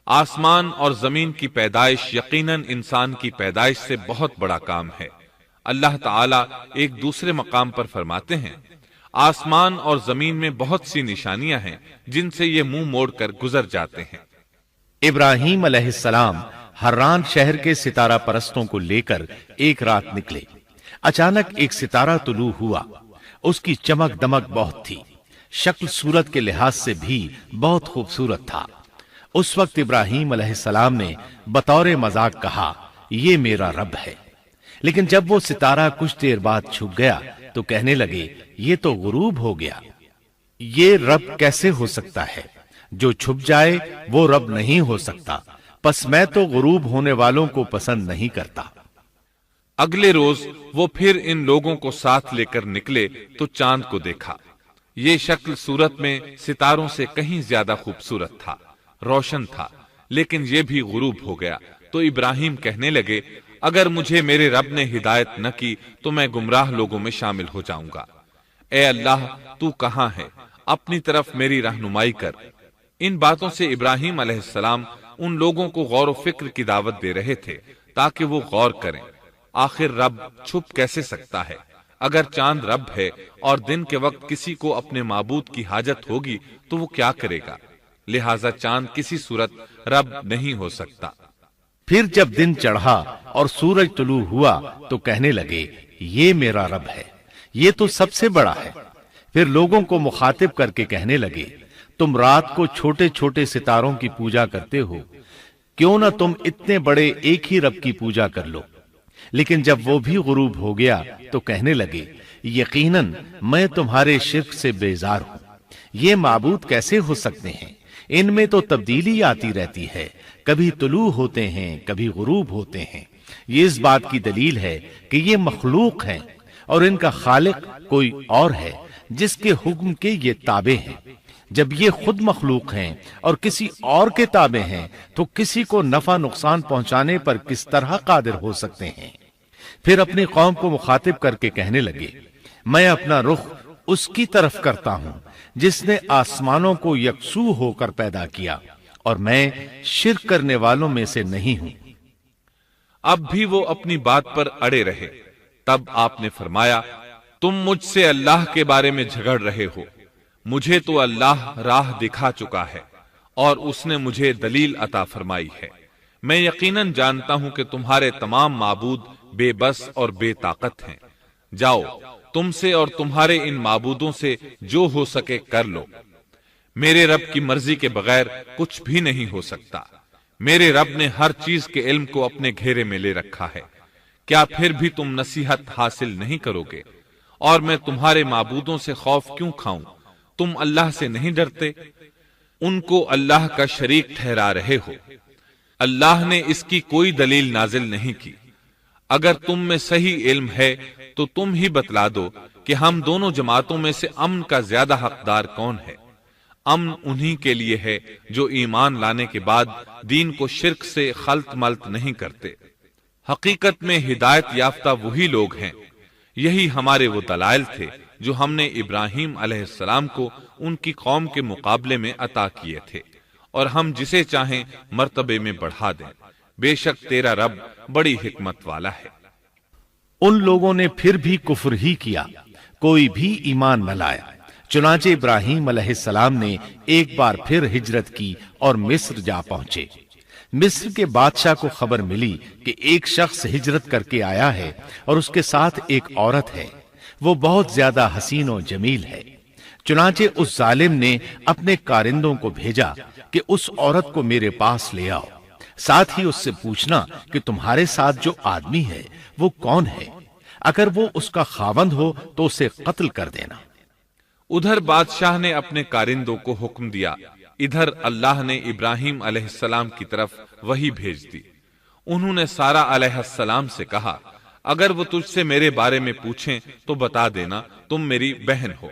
Speaker 1: آسمان اور زمین کی پیدائش یقیناً انسان کی پیدائش سے بہت بڑا کام ہے۔ اللہ تعالیٰ ایک دوسرے مقام پر فرماتے ہیں آسمان اور زمین میں بہت سی نشانیاں ہیں جن سے یہ منہ موڑ کر گزر جاتے ہیں۔
Speaker 2: ابراہیم علیہ السلام حران شہر کے ستارہ پرستوں کو لے کر ایک رات نکلے۔ اچانک ایک ستارہ طلوع ہوا، اس کی چمک دمک بہت تھی، شکل صورت کے لحاظ سے بھی بہت خوبصورت تھا۔ اس وقت ابراہیم علیہ السلام نے بطور مذاق کہا یہ میرا رب ہے، لیکن جب وہ ستارہ کچھ دیر بعد چھپ گیا تو کہنے لگے یہ تو غروب ہو گیا۔ یہ رب کیسے ہو سکتا ہے؟ جو چھپ جائے وہ رب نہیں ہو سکتا، پس میں تو غروب ہونے والوں کو پسند نہیں کرتا۔
Speaker 1: اگلے روز وہ پھر ان لوگوں کو ساتھ لے کر نکلے تو چاند کو دیکھا۔ یہ شکل صورت میں ستاروں سے کہیں زیادہ خوبصورت تھا، روشن تھا، لیکن یہ بھی غروب ہو گیا تو ابراہیم کہنے لگے اگر مجھے میرے رب نے ہدایت نہ کی تو میں گمراہ لوگوں میں شامل ہو جاؤں گا۔ اے اللہ تو کہاں ہے؟ اپنی طرف میری رہنمائی کر۔ ان باتوں سے ابراہیم علیہ السلام ان لوگوں کو غور و فکر کی دعوت دے رہے تھے تاکہ وہ غور کریں، آخر رب چھپ کیسے سکتا ہے؟ اگر چاند رب ہے اور دن کے وقت کسی کو اپنے معبود کی حاجت ہوگی تو وہ کیا کرے گا؟ لہذا چاند کسی صورت رب نہیں ہو سکتا۔
Speaker 2: پھر جب دن چڑھا اور سورج طلوع ہوا تو کہنے لگے یہ میرا رب ہے، یہ تو سب سے بڑا ہے۔ پھر لوگوں کو مخاطب کر کے کہنے لگے تم رات کو چھوٹے چھوٹے ستاروں کی پوجا کرتے ہو، کیوں نہ تم اتنے بڑے ایک ہی رب کی پوجا کر لو۔ لیکن جب وہ بھی غروب ہو گیا تو کہنے لگے یقیناً میں تمہارے شرک سے بیزار ہوں، یہ معبود کیسے ہو سکتے ہیں؟ ان میں تو تبدیلی آتی رہتی ہے، کبھی طلوع ہوتے ہیں کبھی غروب ہوتے ہیں۔ یہ اس بات کی دلیل ہے کہ یہ مخلوق ہیں اور ان کا خالق کوئی اور ہے جس کے حکم کے یہ تابع ہیں۔ جب یہ خود مخلوق ہیں اور کسی اور کے تابع ہیں تو کسی کو نفع نقصان پہنچانے پر کس طرح قادر ہو سکتے ہیں؟ پھر اپنی قوم کو مخاطب کر کے کہنے لگے میں اپنا رخ اس کی طرف کرتا ہوں جس نے آسمانوں کو یکسو ہو کر پیدا کیا، اور میں شرک کرنے والوں میں سے نہیں ہوں۔
Speaker 1: اب بھی وہ اپنی بات پر اڑے رہے۔ تب آپ نے فرمایا تم مجھ سے اللہ کے بارے میں جھگڑ رہے ہو، مجھے تو اللہ راہ دکھا چکا ہے اور اس نے مجھے دلیل عطا فرمائی ہے۔ میں یقیناً جانتا ہوں کہ تمہارے تمام معبود بے بس اور بے طاقت ہیں۔ جاؤ تم سے اور تمہارے ان معبودوں سے جو ہو سکے کر لو، میرے رب کی مرضی کے بغیر کچھ بھی نہیں ہو سکتا۔ میرے رب نے ہر چیز کے علم کو اپنے گھیرے میں لے رکھا ہے، کیا پھر بھی تم نصیحت حاصل نہیں کرو گے؟ اور میں تمہارے معبودوں سے خوف کیوں کھاؤں؟ تم اللہ سے نہیں ڈرتے؟ ان کو اللہ کا شریک ٹھہرا رہے ہو، اللہ نے اس کی کوئی دلیل نازل نہیں کی۔ اگر تم میں صحیح علم ہے تو تم ہی بتلا دو کہ ہم دونوں جماعتوں میں سے امن کا زیادہ حقدار کون ہے۔ امن انہی کے لیے ہے جو ایمان لانے کے بعد دین کو شرک سے خلط ملط نہیں کرتے۔ حقیقت میں ہدایت یافتہ وہی لوگ ہیں۔ یہی ہمارے وہ دلائل تھے جو ہم نے ابراہیم علیہ السلام کو ان کی قوم کے مقابلے میں عطا کیے تھے، اور ہم جسے چاہیں مرتبے میں بڑھا دیں۔ بے شک تیرا رب بڑی حکمت والا ہے۔
Speaker 2: ان لوگوں نے پھر بھی کفر ہی کیا، کوئی بھی ایمان نہ لایا۔ چنانچہ ابراہیم علیہ السلام نے ایک بار پھر ہجرت کی اور مصر جا پہنچے۔ مصر کے بادشاہ کو خبر ملی کہ ایک شخص ہجرت کر کے آیا ہے اور اس کے ساتھ ایک عورت ہے، وہ بہت زیادہ حسین و جمیل ہے۔ چنانچہ اس ظالم نے اپنے کارندوں کو بھیجا کہ اس عورت کو میرے پاس لے آؤ، ساتھ ہی اس سے پوچھنا کہ تمہارے ساتھ جو آدمی ہے وہ کون ہے، اگر وہ اس کا خاوند ہو تو اسے قتل کر دینا۔
Speaker 1: ادھر بادشاہ نے اپنے کارندوں کو حکم دیا، ادھر اللہ نے ابراہیم علیہ السلام کی طرف وحی بھیج دی۔ انہوں نے سارہ علیہ السلام سے کہا اگر وہ تجھ سے میرے بارے میں پوچھیں تو بتا دینا تم میری بہن ہو۔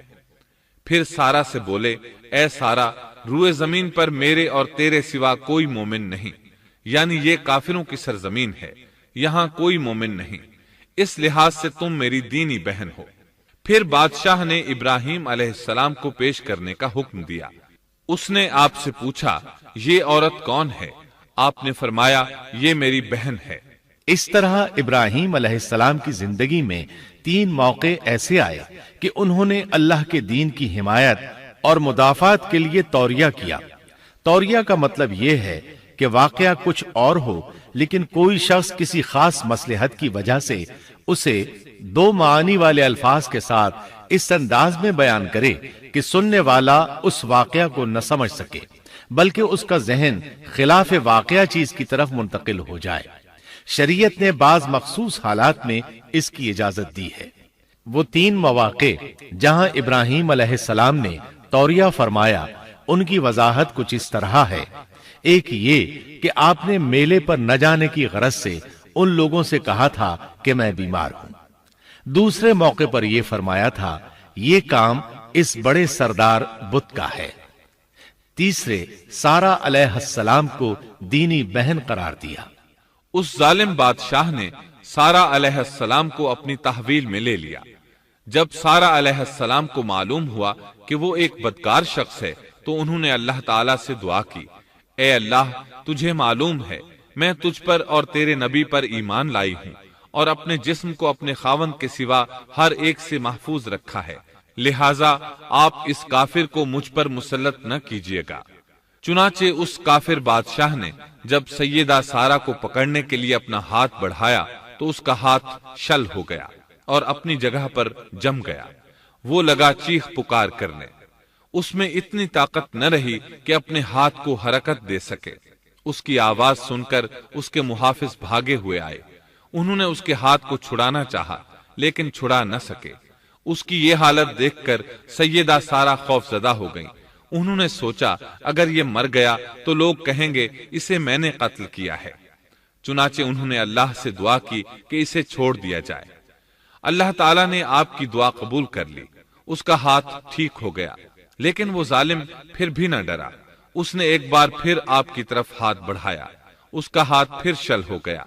Speaker 1: پھر سارہ سے بولے اے سارہ، روئے زمین پر میرے اور تیرے سوا کوئی مومن نہیں، یعنی یہ کافروں کی سرزمین ہے، یہاں کوئی مومن نہیں، اس لحاظ سے تم میری دینی بہن ہو۔ پھر بادشاہ نے ابراہیم علیہ السلام کو پیش کرنے کا حکم دیا۔ اس نے آپ سے پوچھا یہ عورت کون ہے؟ آپ نے فرمایا یہ میری بہن ہے۔
Speaker 2: اس طرح ابراہیم علیہ السلام کی زندگی میں 3 موقع ایسے آئے کہ انہوں نے اللہ کے دین کی حمایت اور مدافعت کے لیے توریہ کیا۔ توریہ کا مطلب یہ ہے کہ واقعہ کچھ اور ہو لیکن کوئی شخص کسی خاص مصلحت کی وجہ سے اسے 2 معانی والے الفاظ کے ساتھ اس انداز میں بیان کرے کہ سننے والا اس واقعہ کو نہ سمجھ سکے بلکہ اس کا ذہن خلاف واقعہ چیز کی طرف منتقل ہو جائے۔ شریعت نے بعض مخصوص حالات میں اس کی اجازت دی ہے۔ وہ 3 مواقع جہاں ابراہیم علیہ السلام نے توریہ فرمایا ان کی وضاحت کچھ اس طرح ہے۔ ایک یہ کہ آپ نے میلے پر نہ جانے کی غرض سے ان لوگوں سے کہا تھا کہ میں بیمار ہوں۔ دوسرے موقع پر یہ فرمایا تھا یہ کام اس بڑے سردار بت کا ہے۔ تیسرے سارہ علیہ السلام کو دینی بہن قرار دیا۔
Speaker 1: اس ظالم بادشاہ نے سارہ علیہ السلام کو اپنی تحویل میں لے لیا۔ جب سارہ علیہ السلام کو معلوم ہوا کہ وہ ایک بدکار شخص ہے تو انہوں نے اللہ تعالیٰ سے دعا کی، اے اللہ، تجھے معلوم ہے میں تجھ پر اور تیرے نبی پر ایمان لائی ہوں اور اپنے جسم کو اپنے خاوند کے سوا ہر ایک سے محفوظ رکھا ہے، لہٰذا آپ اس کافر کو مجھ پر مسلط نہ کیجیے گا۔ چنانچہ اس کافر بادشاہ نے جب سیدہ سارہ کو پکڑنے کے لیے اپنا ہاتھ بڑھایا تو اس کا ہاتھ شل ہو گیا اور اپنی جگہ پر جم گیا۔ وہ لگا چیخ پکار کرنے، اس میں اتنی طاقت نہ رہی کہ اپنے ہاتھ کو حرکت دے سکے۔ اس کی آواز سن کر اس کے محافظ بھاگے ہوئے آئے، انہوں نے اس کے ہاتھ کو چھڑانا چاہا لیکن چھڑا نہ سکے۔ اس کی یہ حالت دیکھ کر سیدہ سارہ خوف زدہ ہو گئیں۔ انہوں نے سوچا اگر یہ مر گیا تو لوگ کہیں گے اسے میں نے قتل کیا ہے، چنانچہ انہوں نے اللہ سے دعا کی کہ اسے چھوڑ دیا جائے۔ اللہ تعالیٰ نے آپ کی دعا قبول کر لی، اس کا ہاتھ ٹھیک ہو گیا، لیکن وہ ظالم پھر بھی نہ ڈرا۔ اس نے ایک بار پھر آپ کی طرف ہاتھ بڑھایا، اس کا ہاتھ پھر شل ہو گیا۔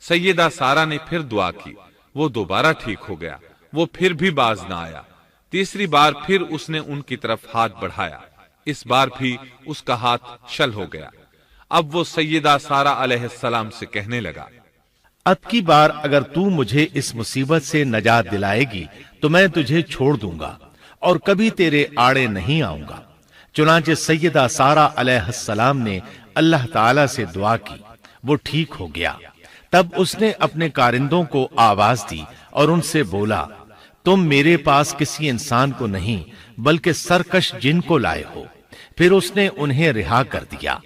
Speaker 1: سیدہ سارہ نے پھر دعا کی، وہ دوبارہ ٹھیک ہو گیا، وہ پھر بھی باز نہ آیا۔ تیسری بار پھر اس نے ان کی طرف ہاتھ بڑھایا، اس بار بھی اس کا ہاتھ شل ہو گیا۔ اب وہ سیدہ سارہ علیہ السلام سے کہنے لگا،
Speaker 2: اب کی بار اگر تو مجھے اس مصیبت سے نجات دلائے گی تو میں تجھے چھوڑ دوں گا اور کبھی تیرے آڑے نہیں آؤں گا۔ چنانچہ سیدہ سارہ علیہ السلام نے اللہ تعالی سے دعا کی، وہ ٹھیک ہو گیا۔ تب اس نے اپنے کارندوں کو آواز دی اور ان سے بولا، تم میرے پاس کسی انسان کو نہیں بلکہ سرکش جن کو لائے ہو۔ پھر اس نے انہیں رہا کر دیا،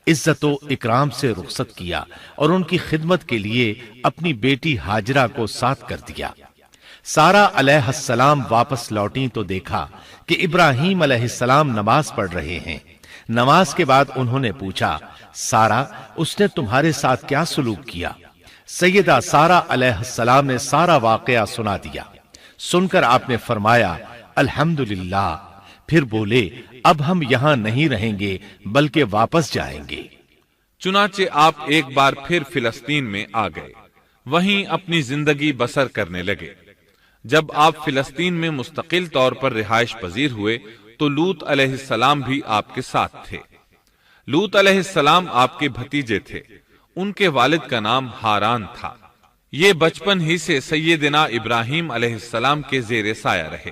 Speaker 2: عزت و اکرام سے رخصت کیا اور ان کی خدمت کے لیے اپنی بیٹی ہاجرہ کو ساتھ کر دیا۔ سارہ علیہ السلام واپس لوٹیں تو دیکھا کہ ابراہیم علیہ السلام نماز پڑھ رہے ہیں۔ نماز کے بعد انہوں نے پوچھا، سارہ، اس نے تمہارے ساتھ کیا سلوک کیا؟ سیدہ سارہ علیہ السلام نے سارا واقعہ سنا دیا۔ سن کر آپ نے فرمایا، الحمدللہ۔ پھر بولے، اب ہم یہاں نہیں رہیں گے بلکہ واپس جائیں گے۔
Speaker 1: چنانچہ آپ ایک بار پھر فلسطین میں آ گئے، وہیں اپنی زندگی بسر کرنے لگے۔ جب آپ فلسطین میں مستقل طور پر رہائش پذیر ہوئے تو لوط علیہ السلام بھی آپ کے ساتھ تھے۔ لوط علیہ السلام آپ کے بھتیجے تھے، ان کے والد کا نام ہاران تھا۔ یہ بچپن ہی سے سیدنا ابراہیم علیہ السلام کے زیر سایہ رہے،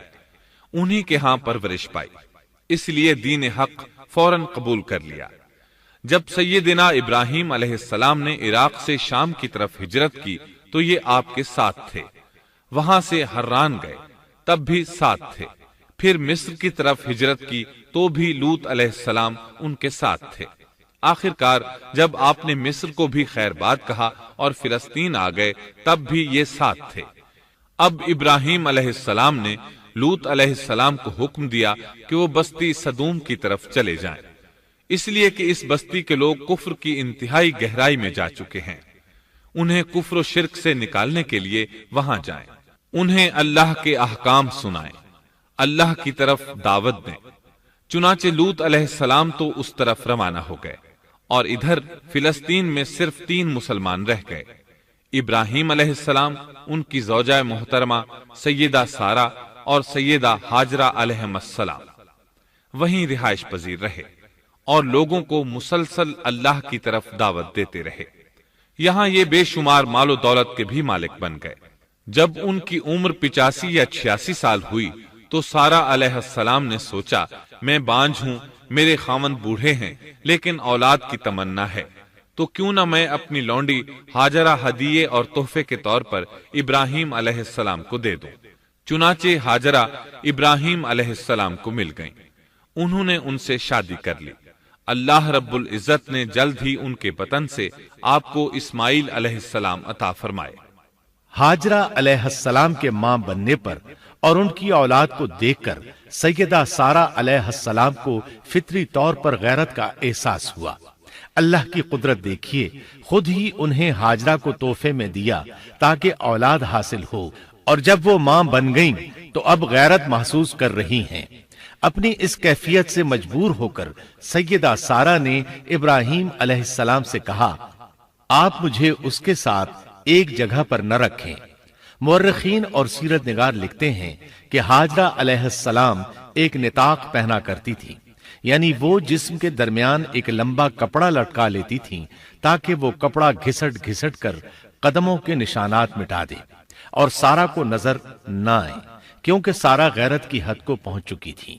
Speaker 1: انہی کے ہاں پرورش پائی، اس لیے دین حق فوراً قبول کر لیا۔ جب سیدنا ابراہیم علیہ السلام نے عراق سے شام کی طرف ہجرت کی تو یہ آپ کے ساتھ تھے، وہاں سے حران گئے، تب بھی ساتھ تھے۔ پھر مصر کی طرف ہجرت کی تو بھی لوط علیہ السلام ان کے ساتھ تھے۔ آخر کار جب آپ نے مصر کو بھی خیر بات کہا اور فلسطین آ گئے تب بھی یہ ساتھ تھے۔ اب ابراہیم علیہ السلام نے لوط علیہ السلام کو حکم دیا کہ وہ بستی سدوم کی طرف چلے جائیں، اس لیے کہ اس بستی کے لوگ کفر کی انتہائی گہرائی میں جا چکے ہیں، انہیں کفر و شرک سے نکالنے کے لیے وہاں جائیں، انہیں اللہ کے احکام سنائیں، اللہ کی طرف دعوت دیں۔ چنانچہ لوط علیہ السلام تو اس طرف روانہ ہو گئے اور ادھر فلسطین میں صرف 3 مسلمان رہ گئے، ابراہیم علیہ السلام، ان کی زوجہ محترمہ سیدہ سارہ اور سیدہ ہاجرہ علیہم السلام وہیں رہائش پذیر رہے اور لوگوں کو مسلسل اللہ کی طرف دعوت دیتے رہے۔ یہاں یہ بے شمار مال و دولت کے بھی مالک بن گئے۔ جب ان کی عمر 85 یا 86 سال ہوئی تو سارہ علیہ السلام نے سوچا، میں بانجھ ہوں، میرے خاوند بوڑھے ہیں لیکن اولاد کی تمنا ہے، تو کیوں نہ میں اپنی لونڈی ہاجرہ ہدیے اور تحفے کے طور پر ابراہیم علیہ السلام کو دے دوں۔ چنانچہ ہاجرہ ابراہیم علیہ السلام کو مل گئیں، انہوں نے ان سے شادی کر لی۔ اللہ رب العزت نے جلد ہی ان کے بطن سے آپ کو اسماعیل علیہ السلام عطا فرمائے۔
Speaker 2: ہاجرہ علیہ السلام کے ماں بننے پر اور ان کی اولاد کو دیکھ کر سیدہ سارہ علیہ السلام کو فطری طور پر غیرت کا احساس ہوا۔ اللہ کی قدرت دیکھیے، خود ہی انہیں ہاجرہ کو تحفے میں دیا تاکہ اولاد حاصل ہو، اور جب وہ ماں بن گئیں تو اب غیرت محسوس کر رہی ہیں۔ اپنی اس کیفیت سے مجبور ہو کر سیدہ سارہ نے ابراہیم علیہ السلام سے کہا، آپ مجھے اس کے ساتھ ایک جگہ پر نہ رکھیں۔ مورخین اور سیرت نگار لکھتے ہیں کہ ہاجرہ علیہ السلام ایک نطاق پہنا کرتی تھی، یعنی وہ جسم کے درمیان ایک لمبا کپڑا لٹکا لیتی تھیں تاکہ وہ کپڑا گھسٹ گھسٹ کر قدموں کے نشانات مٹا دے اور سارا کو نظر نہ آئے، کیونکہ سارا غیرت کی حد کو پہنچ چکی تھی۔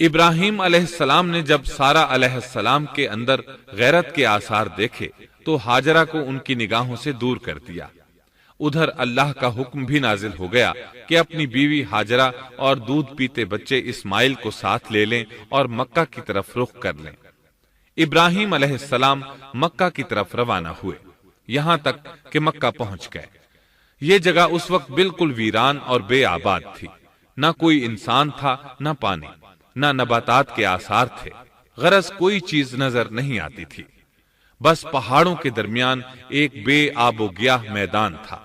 Speaker 1: ابراہیم علیہ السلام نے جب سارا علیہ السلام کے اندر غیرت کے آثار دیکھے تو ہاجرہ کو ان کی نگاہوں سے دور کر دیا۔ ادھر اللہ کا حکم بھی نازل ہو گیا کہ اپنی بیوی ہاجرہ اور دودھ پیتے بچے اسماعیل کو ساتھ لے لیں اور مکہ کی طرف رخ کر لیں۔ ابراہیم علیہ السلام مکہ کی طرف روانہ ہوئے، یہاں تک کہ مکہ پہنچ گئے۔ یہ جگہ اس وقت بالکل ویران اور بے آباد تھی، نہ کوئی انسان تھا، نہ پانی، نہ نباتات کے آثار تھے، غرض کوئی چیز نظر نہیں آتی تھی، بس پہاڑوں کے درمیان ایک بے آب و گیاہ میدان تھا۔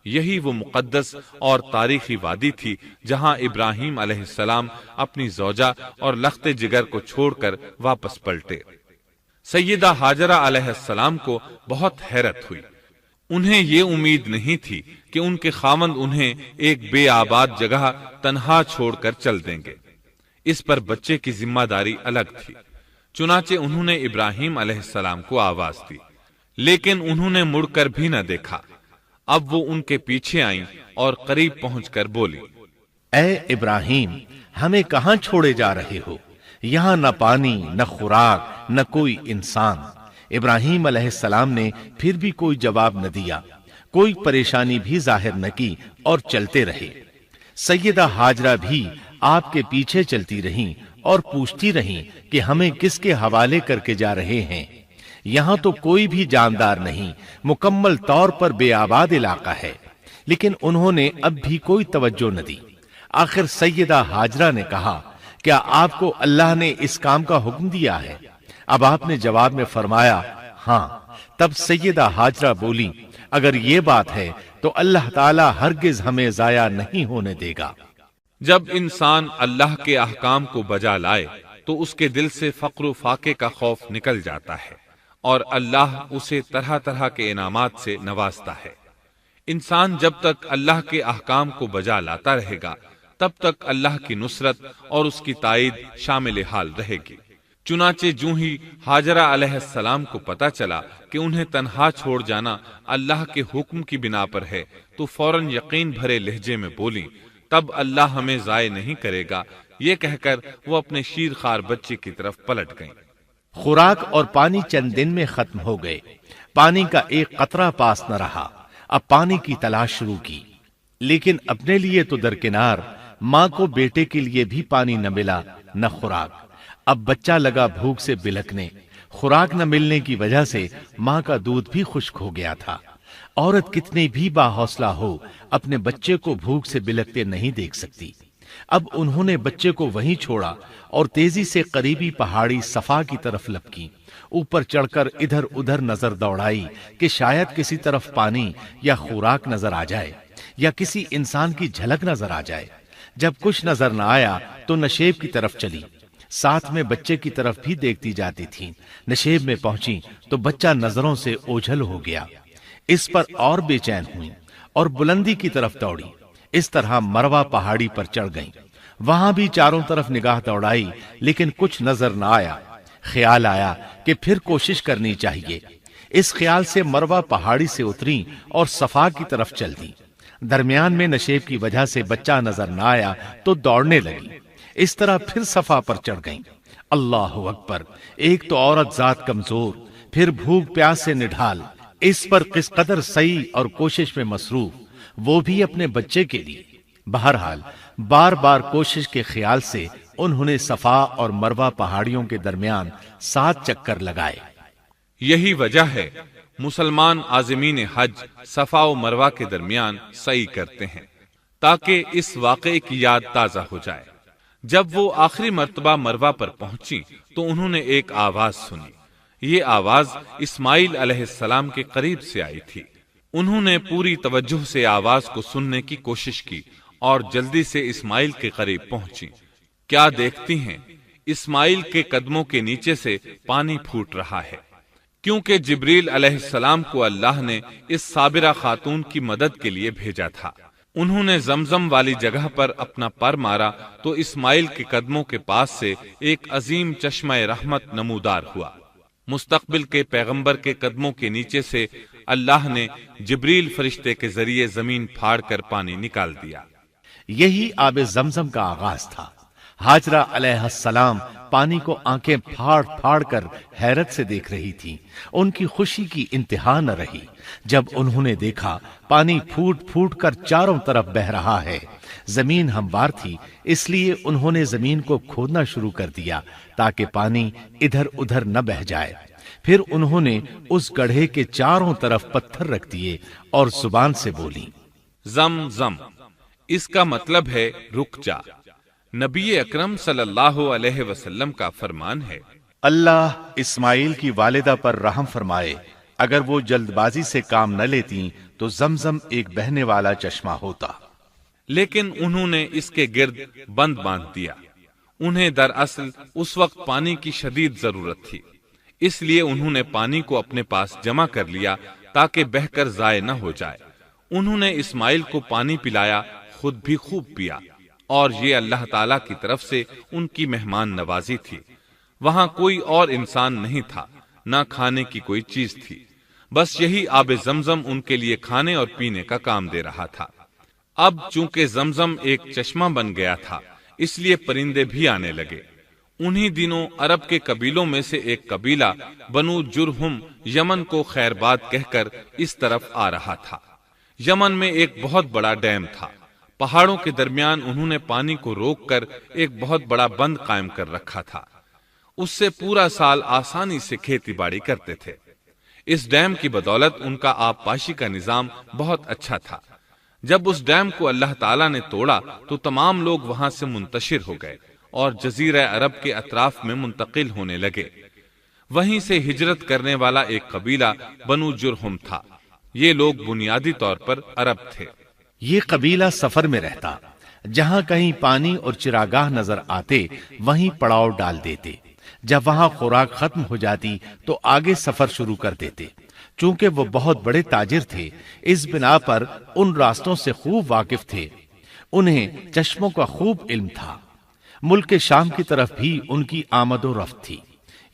Speaker 1: یہی وہ مقدس اور تاریخی وادی تھی جہاں ابراہیم علیہ السلام اپنی زوجہ اور لخت جگر کو چھوڑ کر واپس پلٹے۔ سیدہ ہاجرہ علیہ السلام کو بہت حیرت ہوئی، انہیں یہ امید نہیں تھی کہ ان کے خاوند انہیں ایک بے آباد جگہ تنہا چھوڑ کر چل دیں گے، اس پر بچے کی ذمہ داری الگ تھی۔ چنانچہ انہوں نے ابراہیم علیہ السلام کو آواز دی، لیکن انہوں نے مڑ کر بھی نہ دیکھا۔ اب وہ ان کے پیچھے آئیں اور قریب پہنچ کر بولی،
Speaker 2: اے ابراہیم، ہمیں کہاں چھوڑے جا رہے ہو؟ یہاں نہ پانی، نہ خوراک، نہ کوئی انسان۔ ابراہیم علیہ السلام نے پھر بھی کوئی جواب نہ دیا، کوئی پریشانی بھی ظاہر نہ کی اور چلتے رہے۔ سیدہ ہاجرہ بھی آپ کے پیچھے چلتی رہیں اور پوچھتی رہیں کہ ہمیں کس کے حوالے کر کے جا رہے ہیں؟ یہاں تو کوئی بھی جاندار نہیں، مکمل طور پر بے آباد علاقہ ہے۔ لیکن انہوں نے اب بھی کوئی توجہ نہ دی۔ آخر سیدہ ہاجرہ نے کہا، کیا آپ کو اللہ نے اس کام کا حکم دیا ہے؟ اب آپ نے جواب میں فرمایا، ہاں۔ تب سیدہ ہاجرہ بولی، اگر یہ بات ہے تو اللہ تعالی ہرگز ہمیں ضائع نہیں ہونے دے گا۔
Speaker 1: جب انسان اللہ کے احکام کو بجا لائے تو اس کے دل سے فقر و فاقے کا خوف نکل جاتا ہے اور اللہ اسے طرح طرح کے انعامات سے نوازتا ہے۔ انسان جب تک اللہ کے احکام کو بجا لاتا رہے گا تب تک اللہ کی نصرت اور اس کی تائید شامل حال رہے گی۔ چنانچہ جوں ہی ہاجرہ علیہ السلام کو پتا چلا کہ انہیں تنہا چھوڑ جانا اللہ کے حکم کی بنا پر ہے تو فوراً یقین بھرے لہجے میں بولی، تب اللہ ہمیں ضائع نہیں کرے گا۔ یہ کہہ کر وہ اپنے شیر خوار بچے کی طرف پلٹ گئیں۔
Speaker 2: خوراک اور پانی چند دن میں ختم ہو گئے، پانی کا ایک قطرہ پاس نہ رہا۔ اب پانی کی تلاش شروع کی، لیکن اپنے لیے تو درکنار، ماں کو بیٹے کے لیے بھی پانی نہ ملا نہ خوراک۔ اب بچہ لگا بھوک سے بلکنے، خوراک نہ ملنے کی وجہ سے ماں کا دودھ بھی خشک ہو گیا تھا۔ عورت کتنی بھی باحوصلہ ہو اپنے بچے کو بھوک سے بلکتے نہیں دیکھ سکتی۔ اب انہوں نے بچے کو وہیں چھوڑا اور تیزی سے قریبی پہاڑی صفا کی طرف لپکی۔ اوپر چڑھ کر ادھر ادھر نظر دوڑائی کہ شاید کسی طرف پانی یا خوراک نظر آ جائے یا کسی انسان کی جھلک نظر آ جائے۔ جب کچھ نظر نہ آیا تو نشیب کی طرف چلی، ساتھ میں بچے کی طرف بھی دیکھتی جاتی تھی۔ نشیب میں پہنچی تو بچہ نظروں سے اوجھل ہو گیا۔ اس پر اور بے چین ہوئی اور بلندی کی طرف دوڑی۔ اس طرح مروہ پہاڑی پر چڑھ گئیں۔ وہاں بھی چاروں طرف نگاہ دوڑائی لیکن کچھ نظر نہ آیا۔ خیال آیا کہ پھر کوشش کرنی چاہیے۔ اس خیال سے مروہ پہاڑی سے اتری اور صفا کی طرف چل دی۔ درمیان میں نشیب کی وجہ سے بچہ نظر نہ آیا تو دوڑنے لگی۔ اس طرح پھر صفا پر چڑھ گئیں۔ اللہ اکبر! ایک تو عورت ذات کمزور، پھر بھوک پیاس سے نڈھال، اس پر کس قدر سعی اور کوشش میں مصروف، وہ بھی اپنے بچے کے لیے۔ بہرحال بار بار کوشش کے خیال سے انہوں نے صفا اور مروہ پہاڑیوں کے درمیان 7 چکر لگائے۔
Speaker 1: یہی وجہ ہے مسلمان عازمین حج صفا و مروہ کے درمیان سعی کرتے ہیں تاکہ اس واقعے کی یاد تازہ ہو جائے۔ جب وہ آخری مرتبہ مروہ پر پہنچی تو انہوں نے ایک آواز سنی۔ یہ آواز اسماعیل علیہ السلام کے قریب سے آئی تھی۔ انہوں نے پوری توجہ سے آواز کو سننے کی کوشش کی اور جلدی سے اسماعیل کے قریب پہنچی۔ کیا دیکھتی ہیں، اسماعیل کے قدموں کے نیچے سے پانی پھوٹ رہا ہے، کیونکہ جبریل علیہ السلام کو اللہ نے اس صابرہ خاتون کی مدد کے لیے بھیجا تھا۔ انہوں نے زمزم والی جگہ پر اپنا پر مارا تو اسماعیل کے قدموں کے پاس سے ایک عظیم چشمہ رحمت نمودار ہوا۔ مستقبل کے پیغمبر کے قدموں کے نیچے سے اللہ نے جبریل فرشتے کے ذریعے زمین پھاڑ کر پانی نکال دیا۔
Speaker 2: یہی آب زمزم کا آغاز تھا۔ ہاجرہ علیہ السلام پانی کو آنکھیں پھاڑ پھاڑ کر حیرت سے دیکھ رہی تھی۔ ان کی خوشی کی انتہا نہ رہی جب انہوں نے دیکھا پانی پھوٹ پھوٹ کر چاروں طرف بہ رہا ہے۔ زمین ہموار تھی، اس لیے انہوں نے زمین کو کھودنا شروع کر دیا تاکہ پانی ادھر ادھر نہ بہ جائے۔ پھر انہوں نے اس گڑھے کے چاروں طرف پتھر رکھ دیے اور زبان سے بولی،
Speaker 1: زم زم، اس کا مطلب ہے رک جا۔ نبی اکرم صلی اللہ علیہ وسلم کا فرمان ہے،
Speaker 2: اللہ اسماعیل کی والدہ پر رحم فرمائے، اگر وہ جلد بازی سے کام نہ لیتی تو زمزم ایک بہنے والا چشمہ ہوتا۔
Speaker 1: لیکن انہوں نے اس کے گرد بند باندھ دیا۔ انہیں دراصل اس وقت پانی کی شدید ضرورت تھی، اس لیے انہوں نے پانی کو اپنے پاس جمع کر لیا تاکہ بہہ کر ضائع نہ ہو جائے۔ انہوں نے اسماعیل کو پانی پلایا، خود بھی خوب پیا، اور یہ اللہ تعالی کی طرف سے ان کی مہمان نوازی تھی۔ وہاں کوئی اور انسان نہیں تھا، نہ کھانے کی کوئی چیز تھی، بس یہی آب زمزم ان کے لیے کھانے اور پینے کا کام دے رہا تھا۔ اب چونکہ زمزم ایک چشمہ بن گیا تھا، اس لیے پرندے بھی آنے لگے۔ انہی دنوں عرب کے قبیلوں میں سے ایک قبیلہ بنو جرہم یمن کو خیر باد کہہ کر اس طرف آ رہا تھا۔ یمن میں ایک بہت بڑا ڈیم تھا۔ پہاڑوں کے درمیان انہوں نے پانی کو روک کر ایک بہت بڑا بند قائم کر رکھا تھا۔ اس سے پورا سال آسانی سے کھیتی باڑی کرتے تھے۔ اس ڈیم کی بدولت ان کا آب پاشی کا نظام بہت اچھا تھا۔ جب اس ڈیم کو اللہ تعالیٰ نے توڑا تو تمام لوگ وہاں سے منتشر ہو گئے اور جزیرہ عرب کے اطراف میں منتقل ہونے لگے۔ وہیں سے ہجرت کرنے والا ایک قبیلہ بنو جرہم تھا۔ یہ لوگ بنیادی طور پر عرب تھے۔
Speaker 2: یہ قبیلہ سفر میں رہتا، جہاں کہیں پانی اور چراگاہ نظر آتے وہیں پڑاؤ ڈال دیتے۔ جب وہاں خوراک ختم ہو جاتی تو آگے سفر شروع کر دیتے۔ چونکہ وہ بہت بڑے تاجر تھے، اس بنا پر ان راستوں سے خوب واقف تھے۔ انہیں چشموں کا خوب علم تھا۔ ملک شام کی طرف بھی ان کی آمد و رفت تھی۔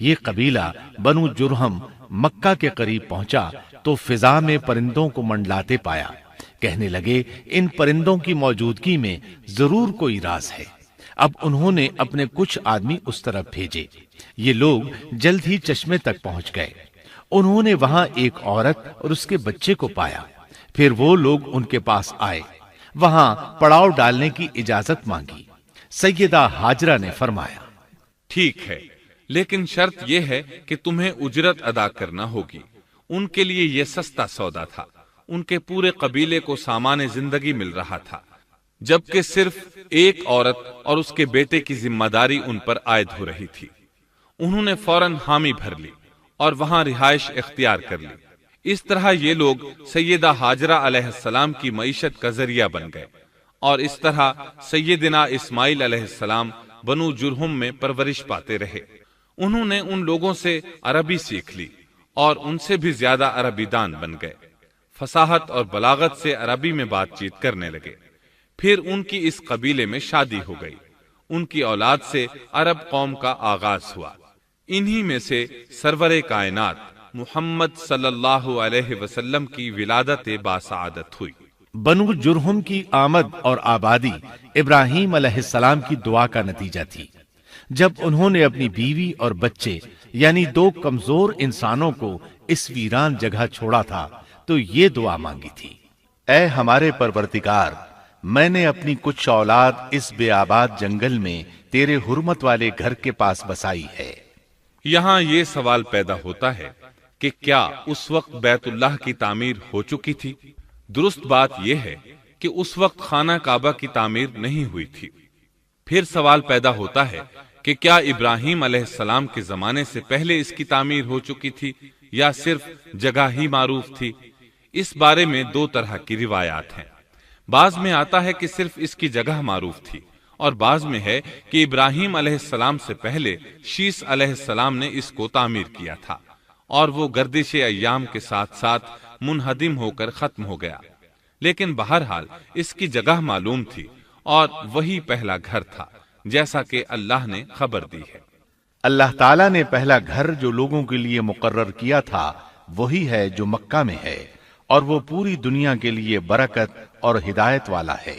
Speaker 2: یہ قبیلہ بنو جرہم مکہ کے قریب پہنچا تو فضا میں پرندوں کو منڈلاتے پایا۔ کہنے لگے، ان پرندوں کی موجودگی میں ضرور کوئی راز ہے۔ اب انہوں نے اپنے کچھ آدمی اس طرف بھیجے۔ یہ لوگ جلد ہی چشمے تک پہنچ گئے۔ انہوں نے وہاں ایک عورت اور اس کے بچے کو پایا۔ پھر وہ لوگ ان کے پاس آئے، وہاں پڑاؤ ڈالنے کی اجازت مانگی۔ سیدہ ہاجرہ نے فرمایا،
Speaker 1: ٹھیک ہے، لیکن شرط یہ ہے کہ تمہیں اجرت ادا کرنا ہوگی۔ ان کے لیے یہ سستا سودا تھا۔ ان کے پورے قبیلے کو سامان زندگی مل رہا تھا، جبکہ صرف ایک عورت اور اس کے بیٹے کی ذمہ داری ان پر عائد ہو رہی تھی۔ انہوں نے فوراً حامی بھر لی اور وہاں رہائش اختیار کر لی۔ اس طرح یہ لوگ سیدہ ہاجرہ علیہ السلام کی معیشت کا ذریعہ بن گئے، اور اس طرح سیدنا اسماعیل علیہ السلام بنو جرہم میں پرورش پاتے رہے۔ انہوں نے ان لوگوں سے عربی سیکھ لی اور ان سے بھی زیادہ عربی دان بن گئے۔ فصاحت اور بلاغت سے عربی میں بات چیت کرنے لگے۔ پھر ان کی اس قبیلے میں شادی ہو گئی۔ ان کی اولاد سے عرب قوم کا آغاز ہوا۔ انہی میں سے سرور کائنات محمد صلی اللہ علیہ وسلم کی ولادت باسعادت ہوئی۔
Speaker 2: بنو جرہم کی آمد اور آبادی ابراہیم علیہ السلام کی دعا کا نتیجہ تھی۔ جب انہوں نے اپنی بیوی اور بچے یعنی دو کمزور انسانوں کو اس ویران جگہ چھوڑا تھا تو یہ دعا مانگی تھی، اے ہمارے پروردگار، میں نے اپنی کچھ اولاد اس بے آباد جنگل میں تیرے حرمت والے گھر کے پاس بسائی ہے۔
Speaker 1: یہاں یہ سوال پیدا ہوتا ہے کہ کیا اس وقت بیت اللہ کی تعمیر ہو چکی تھی؟ درست بات یہ ہے کہ اس وقت خانہ کعبہ کی تعمیر نہیں ہوئی تھی۔ پھر سوال پیدا ہوتا ہے کہ کیا ابراہیم علیہ السلام کے زمانے سے پہلے اس کی تعمیر ہو چکی تھی یا صرف جگہ ہی معروف تھی؟ اس بارے میں دو طرح کی روایات ہیں۔ بعض میں آتا ہے کہ صرف اس کی جگہ معروف تھی، اور بعض میں ہے کہ ابراہیم علیہ السلام سے پہلے شیس علیہ السلام نے اس کو تعمیر کیا تھا، اور وہ گردش ایام کے ساتھ ساتھ منہدم ہو کر ختم ہو گیا۔ لیکن بہرحال اس کی جگہ معلوم تھی اور وہی پہلا گھر تھا، جیسا کہ اللہ نے خبر دی ہے۔
Speaker 2: اللہ تعالیٰ نے پہلا گھر جو لوگوں کے لیے مقرر کیا تھا وہی ہے جو مکہ میں ہے، اور وہ پوری دنیا کے لیے برکت اور ہدایت والا ہے۔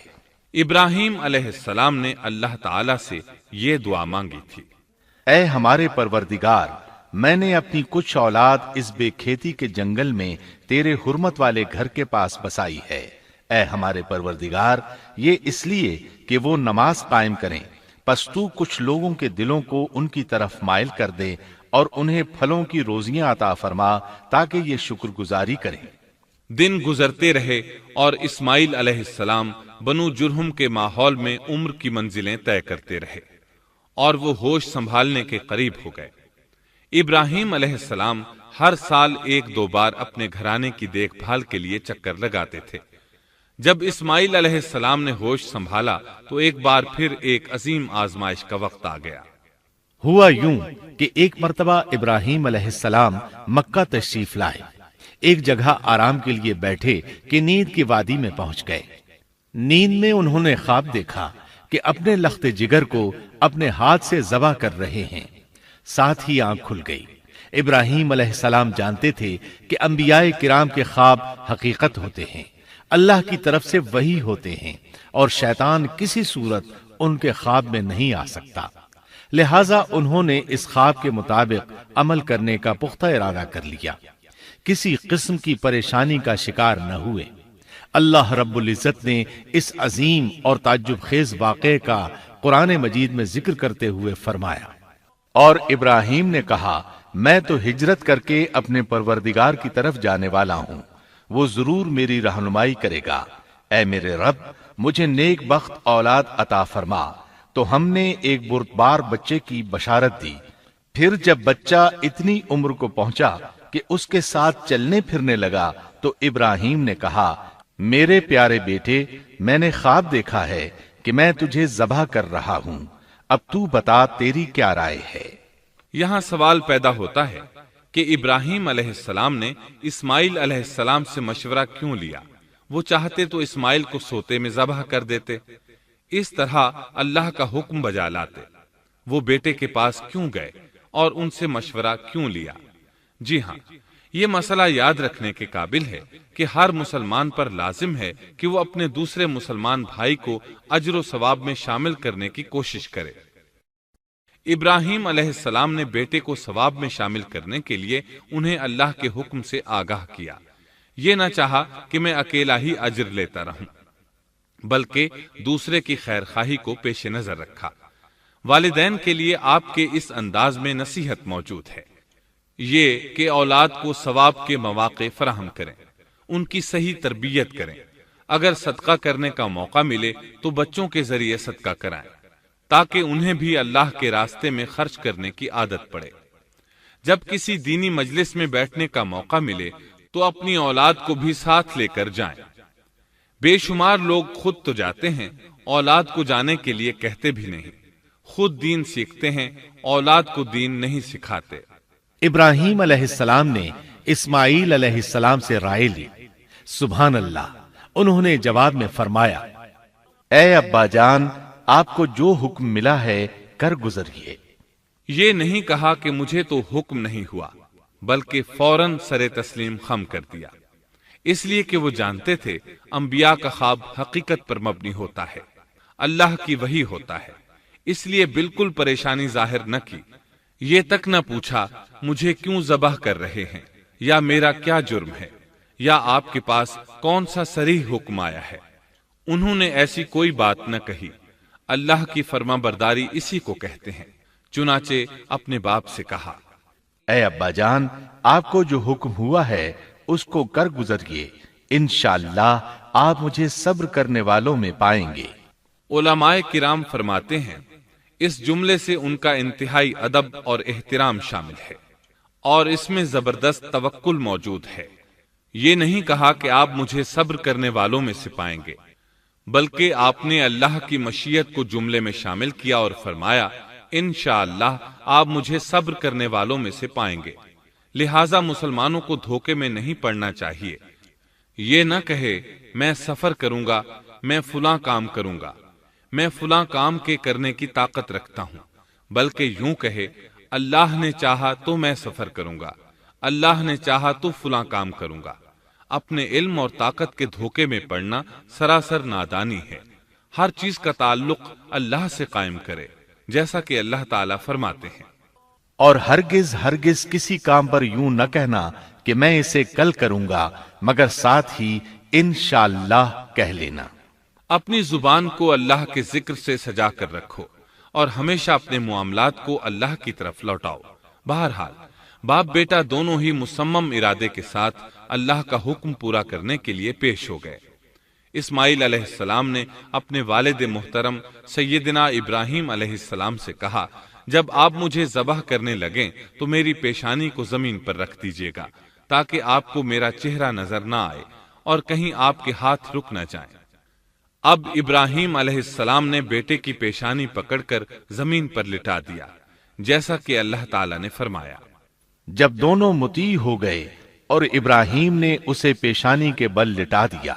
Speaker 1: ابراہیم علیہ السلام نے اللہ تعالیٰ سے یہ دعا مانگی تھی،
Speaker 2: اے ہمارے پروردگار، میں نے اپنی کچھ اولاد اس بے کھیتی کے جنگل میں تیرے حرمت والے گھر کے پاس بسائی ہے۔ اے ہمارے پروردگار، یہ اس لیے کہ وہ نماز قائم کریں، پس تو کچھ لوگوں کے دلوں کو ان کی طرف مائل کر دے اور انہیں پھلوں کی روزیاں عطا فرما تاکہ یہ شکر گزاری کریں۔
Speaker 1: دن گزرتے رہے اور اسماعیل علیہ السلام بنو جرہم کے ماحول میں عمر کی منزلیں طے کرتے رہے اور وہ ہوش سنبھالنے کے قریب ہو گئے۔ ابراہیم علیہ السلام ہر سال 1-2 بار اپنے گھرانے کی دیکھ بھال کے لیے چکر لگاتے تھے۔ جب اسماعیل علیہ السلام نے ہوش سنبھالا تو ایک بار پھر ایک عظیم آزمائش کا وقت آ گیا۔
Speaker 2: ہوا یوں کہ ایک مرتبہ ابراہیم علیہ السلام مکہ تشریف لائے، ایک جگہ آرام کے لیے بیٹھے کہ نیند کی وادی میں پہنچ گئے۔ نیند میں انہوں نے خواب دیکھا کہ اپنے لخت جگر کو اپنے ہاتھ سے ذبح کر رہے ہیں، ساتھ ہی آنکھ کھل گئی۔ ابراہیم علیہ السلام جانتے تھے کہ انبیاء کرام کے خواب حقیقت ہوتے ہیں، اللہ کی طرف سے وحی ہوتے ہیں، اور شیطان کسی صورت ان کے خواب میں نہیں آ سکتا، لہٰذا انہوں نے اس خواب کے مطابق عمل کرنے کا پختہ ارادہ کر لیا، کسی قسم کی پریشانی کا شکار نہ ہوئے۔ اللہ رب العزت نے اس عظیم اور تعجب خیز واقعے کا قرآن مجید میں ذکر کرتے ہوئے فرمایا، اور ابراہیم نے کہا، میں تو ہجرت کر کے اپنے پروردگار کی طرف جانے والا ہوں، وہ ضرور میری رہنمائی کرے گا۔ اے میرے رب، مجھے نیک بخت اولاد عطا فرما۔ تو ہم نے ایک بردبار بچے کی بشارت دی۔ پھر جب بچہ اتنی عمر کو پہنچا کہ اس کے ساتھ چلنے پھرنے لگا تو ابراہیم نے کہا، میرے پیارے بیٹے، میں نے خواب دیکھا ہے کہ میں تجھے ذبح کر رہا ہوں، اب تو بتا تیری کیا رائے ہے؟
Speaker 1: یہاں سوال پیدا ہوتا ہے کہ ابراہیم علیہ السلام نے اسماعیل علیہ السلام سے مشورہ کیوں لیا؟ وہ چاہتے تو اسماعیل کو سوتے میں ذبح کر دیتے، اس طرح اللہ کا حکم بجا لاتے۔ وہ بیٹے کے پاس کیوں گئے اور ان سے مشورہ کیوں لیا؟ جی ہاں، یہ مسئلہ یاد رکھنے کے قابل ہے کہ ہر مسلمان پر لازم ہے کہ وہ اپنے دوسرے مسلمان بھائی کو اجر و ثواب میں شامل کرنے کی کوشش کرے۔ ابراہیم علیہ السلام نے بیٹے کو ثواب میں شامل کرنے کے لیے انہیں اللہ کے حکم سے آگاہ کیا۔ یہ نہ چاہا کہ میں اکیلا ہی اجر لیتا رہوں، بلکہ دوسرے کی خیر خواہی کو پیش نظر رکھا۔ والدین کے لیے آپ کے اس انداز میں نصیحت موجود ہے، یہ کہ اولاد کو ثواب کے مواقع فراہم کریں، ان کی صحیح تربیت کریں۔ اگر صدقہ کرنے کا موقع ملے تو بچوں کے ذریعے صدقہ کرائیں، تاکہ انہیں بھی اللہ کے راستے میں خرچ کرنے کی عادت پڑے۔ جب کسی دینی مجلس میں بیٹھنے کا موقع ملے تو اپنی اولاد کو بھی ساتھ لے کر جائیں۔ بے شمار لوگ خود تو جاتے ہیں، اولاد کو جانے کے لیے کہتے بھی نہیں، خود دین سیکھتے ہیں، اولاد کو دین نہیں سکھاتے۔
Speaker 2: ابراہیم علیہ السلام نے اسماعیل علیہ السلام سے رائے لی۔ سبحان اللہ، انہوں نے جواب میں فرمایا، اے ابا جان، آپ کو جو حکم ملا ہے کر گزریے۔
Speaker 1: یہ نہیں کہا کہ مجھے تو حکم نہیں ہوا، بلکہ فوراً سر تسلیم خم کر دیا، اس لیے کہ وہ جانتے تھے انبیاء کا خواب حقیقت پر مبنی ہوتا ہے، اللہ کی وحی ہوتا ہے، اس لیے بالکل پریشانی ظاہر نہ کی۔ یہ تک نہ پوچھا مجھے کیوں ذبح کر رہے ہیں، یا میرا کیا جرم ہے، یا آپ کے پاس کون سا صریح حکم آیا ہے۔ انہوں نے ایسی کوئی بات نہ کہی۔ اللہ کی فرما برداری اسی کو کہتے ہیں۔ چنانچہ اپنے باپ سے کہا،
Speaker 2: اے ابا جان، آپ کو جو حکم ہوا ہے اس کو کر گزریے، انشاءاللہ آپ مجھے صبر کرنے والوں میں پائیں گے۔
Speaker 1: علماء کرام فرماتے ہیں اس جملے سے ان کا انتہائی ادب اور احترام شامل ہے، اور اس میں زبردست توکل موجود ہے۔ یہ نہیں کہا کہ آپ مجھے صبر کرنے والوں میں سے پائیں گے، بلکہ آپ نے اللہ کی مشیت کو جملے میں شامل کیا اور فرمایا، انشاءاللہ آپ مجھے صبر کرنے والوں میں سے پائیں گے۔ لہٰذا مسلمانوں کو دھوکے میں نہیں پڑنا چاہیے۔ یہ نہ کہے میں سفر کروں گا، میں فلاں کام کروں گا، میں فلاں کام کے کرنے کی طاقت رکھتا ہوں، بلکہ یوں کہے اللہ نے چاہا تو میں سفر کروں گا، اللہ نے چاہا تو فلاں کام کروں گا۔ اپنے علم اور طاقت کے دھوکے میں پڑنا سراسر نادانی ہے۔ ہر چیز کا تعلق اللہ سے قائم کرے، جیسا کہ اللہ تعالیٰ فرماتے ہیں،
Speaker 2: اور ہرگز ہرگز کسی کام پر یوں نہ کہنا کہ میں اسے کل کروں گا، مگر ساتھ ہی انشاءاللہ کہہ لینا۔
Speaker 1: اپنی زبان کو اللہ کے ذکر سے سجا کر رکھو اور ہمیشہ اپنے معاملات کو اللہ کی طرف لوٹاؤ۔ بہرحال باپ بیٹا دونوں ہی مصمم ارادے کے ساتھ اللہ کا حکم پورا کرنے کے لیے پیش ہو گئے۔ اسماعیل علیہ السلام نے اپنے والد محترم سیدنا ابراہیم علیہ السلام سے کہا، جب آپ مجھے ذبح کرنے لگیں تو میری پیشانی کو زمین پر رکھ دیجیے گا تاکہ آپ کو میرا چہرہ نظر نہ آئے اور کہیں آپ کے ہاتھ رک نہ جائیں۔ اب ابراہیم علیہ السلام نے بیٹے کی پیشانی پکڑ کر زمین پر لٹا دیا، جیسا کہ اللہ تعالیٰ نے فرمایا۔
Speaker 2: جب دونوں مطیع ہو گئے اور ابراہیم نے اسے پیشانی کے بل لٹا دیا،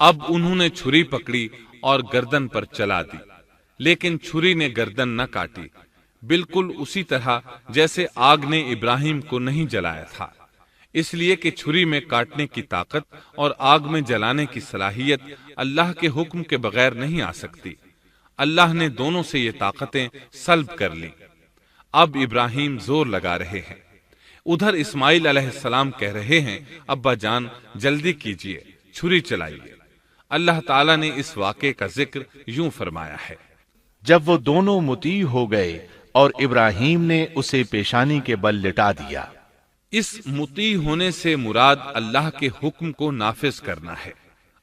Speaker 1: اب انہوں نے چھری پکڑی اور گردن پر چلا دی، لیکن چھری نے گردن نہ کاٹی، بالکل اسی طرح جیسے آگ نے ابراہیم کو نہیں جلایا تھا، اس لیے کہ چھری میں کاٹنے کی طاقت اور آگ میں جلانے کی صلاحیت اللہ کے حکم کے بغیر نہیں آ سکتی۔ اللہ نے دونوں سے یہ طاقتیں سلب کر لی۔ اب ابراہیم زور لگا رہے ہیں، ادھر اسماعیل علیہ السلام کہہ رہے ہیں، ابا جان جلدی کیجئے، چھری چلائیے۔ اللہ تعالیٰ نے اس واقعے کا ذکر یوں فرمایا ہے،
Speaker 2: جب وہ دونوں مطیع ہو گئے اور ابراہیم نے اسے پیشانی کے بل لٹا دیا۔
Speaker 1: اس مطیع ہونے سے مراد اللہ کے حکم کو نافذ کرنا ہے۔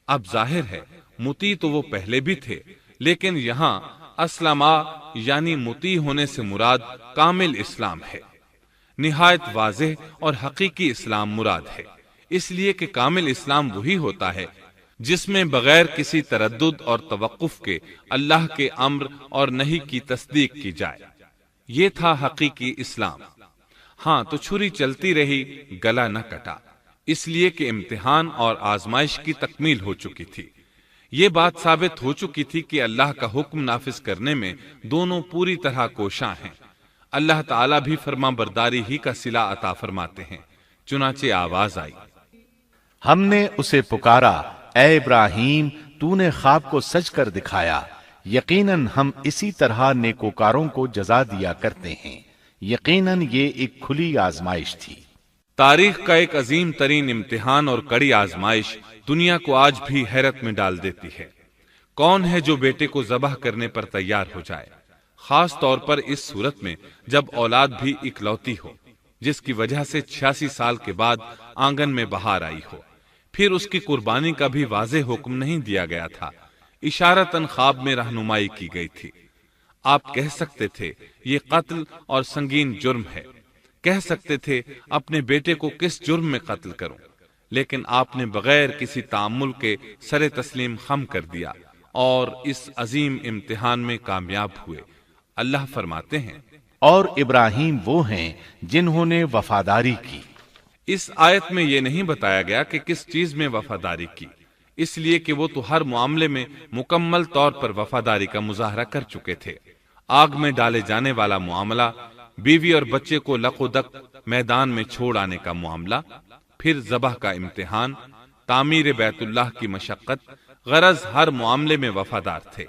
Speaker 1: اب ظاہر ہے مطیع تو وہ پہلے بھی تھے، لیکن یہاں اسلما یعنی مطیع ہونے سے مراد کامل اسلام ہے۔ نہایت واضح اور حقیقی اسلام مراد ہے، اس لیے کہ کامل اسلام وہی ہوتا ہے جس میں بغیر کسی تردد اور توقف کے اللہ کے امر اور نہی کی تصدیق کی جائے۔ یہ تھا حقیقی اسلام۔ ہاں تو چھری چلتی رہی، گلا نہ کٹا، اس لیے کہ امتحان اور آزمائش کی تکمیل ہو چکی تھی۔ یہ بات ثابت ہو چکی تھی کہ اللہ کا حکم نافذ کرنے میں دونوں پوری طرح کوشاں ہیں۔ اللہ تعالیٰ بھی فرما برداری ہی کا صلہ عطا فرماتے ہیں۔ چنانچہ آواز آئی،
Speaker 2: ہم نے اسے پکارا، اے ابراہیم تو نے خواب کو سچ کر دکھایا، یقیناً ہم اسی طرح نیکوکاروں کو جزا دیا کرتے ہیں۔ یقیناً یہ ایک کھلی آزمائش تھی۔
Speaker 1: تاریخ کا ایک عظیم ترین امتحان اور کڑی آزمائش دنیا کو آج بھی حیرت میں ڈال دیتی ہے۔ کون ہے جو بیٹے کو ذبح کرنے پر تیار ہو جائے، خاص طور پر اس صورت میں جب اولاد بھی اکلوتی ہو، جس کی وجہ سے 86 سال کے بعد آنگن میں بہار آئی ہو۔ پھر اس کی قربانی کا بھی واضح حکم نہیں دیا گیا تھا، اشارتاً خواب میں رہنمائی کی گئی تھی۔ آپ کہہ سکتے تھے یہ قتل اور سنگین جرم ہے، کہہ سکتے تھے اپنے بیٹے کو کس جرم میں قتل کروں، لیکن آپ نے بغیر کسی تعامل کے سر تسلیم خم کر دیا اور اس عظیم امتحان میں کامیاب ہوئے۔ اللہ فرماتے ہیں،
Speaker 2: اور ابراہیم وہ ہیں جنہوں نے وفاداری کی۔
Speaker 1: اس آیت میں یہ نہیں بتایا گیا کہ کس چیز میں وفاداری کی، اس لیے کہ وہ تو ہر معاملے میں مکمل طور پر وفاداری کا مظاہرہ کر چکے تھے۔ آگ میں ڈالے جانے والا معاملہ، بیوی اور بچے کو لق و دق میدان میں چھوڑ آنے کا معاملہ، پھر ذبح کا امتحان، تعمیر بیت اللہ کی مشقت، غرض ہر معاملے میں وفادار تھے،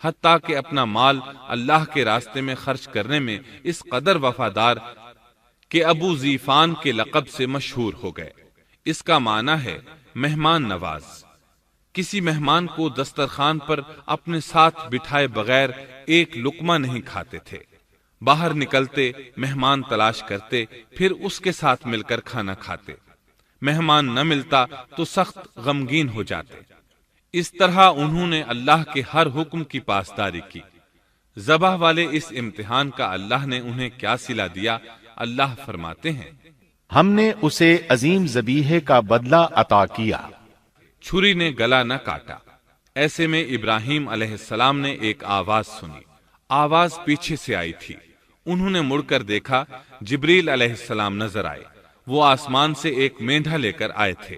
Speaker 1: حتیٰ کہ اپنا مال اللہ کے راستے میں خرچ کرنے میں اس قدر وفادار کہ ابو زیفان کے لقب سے مشہور ہو گئے۔ اس کا معنی ہے مہمان نواز۔ کسی مہمان کو دسترخوان پر اپنے ساتھ بٹھائے بغیر ایک لقمہ نہیں کھاتے تھے، باہر نکلتے مہمان تلاش کرتے، پھر اس کے ساتھ مل کر کھانا کھاتے، مہمان نہ ملتا تو سخت غمگین ہو جاتے۔ اس طرح انہوں نے اللہ کے ہر حکم کی پاسداری کی۔ ذبح والے اس امتحان کا اللہ نے انہیں کیا صلہ دیا؟ اللہ فرماتے ہیں،
Speaker 2: ہم نے اسے عظیم ذبیحے کا بدلہ عطا کیا۔
Speaker 1: چھری نے گلا نہ کاٹا۔ ایسے میں ابراہیم علیہ السلام نے ایک آواز سنی۔ آواز پیچھے سے آئی تھی۔ انہوں نے مڑ کر دیکھا، جبریل علیہ السلام نظر آئے۔ وہ آسمان سے ایک مینڈھا لے کر آئے تھے۔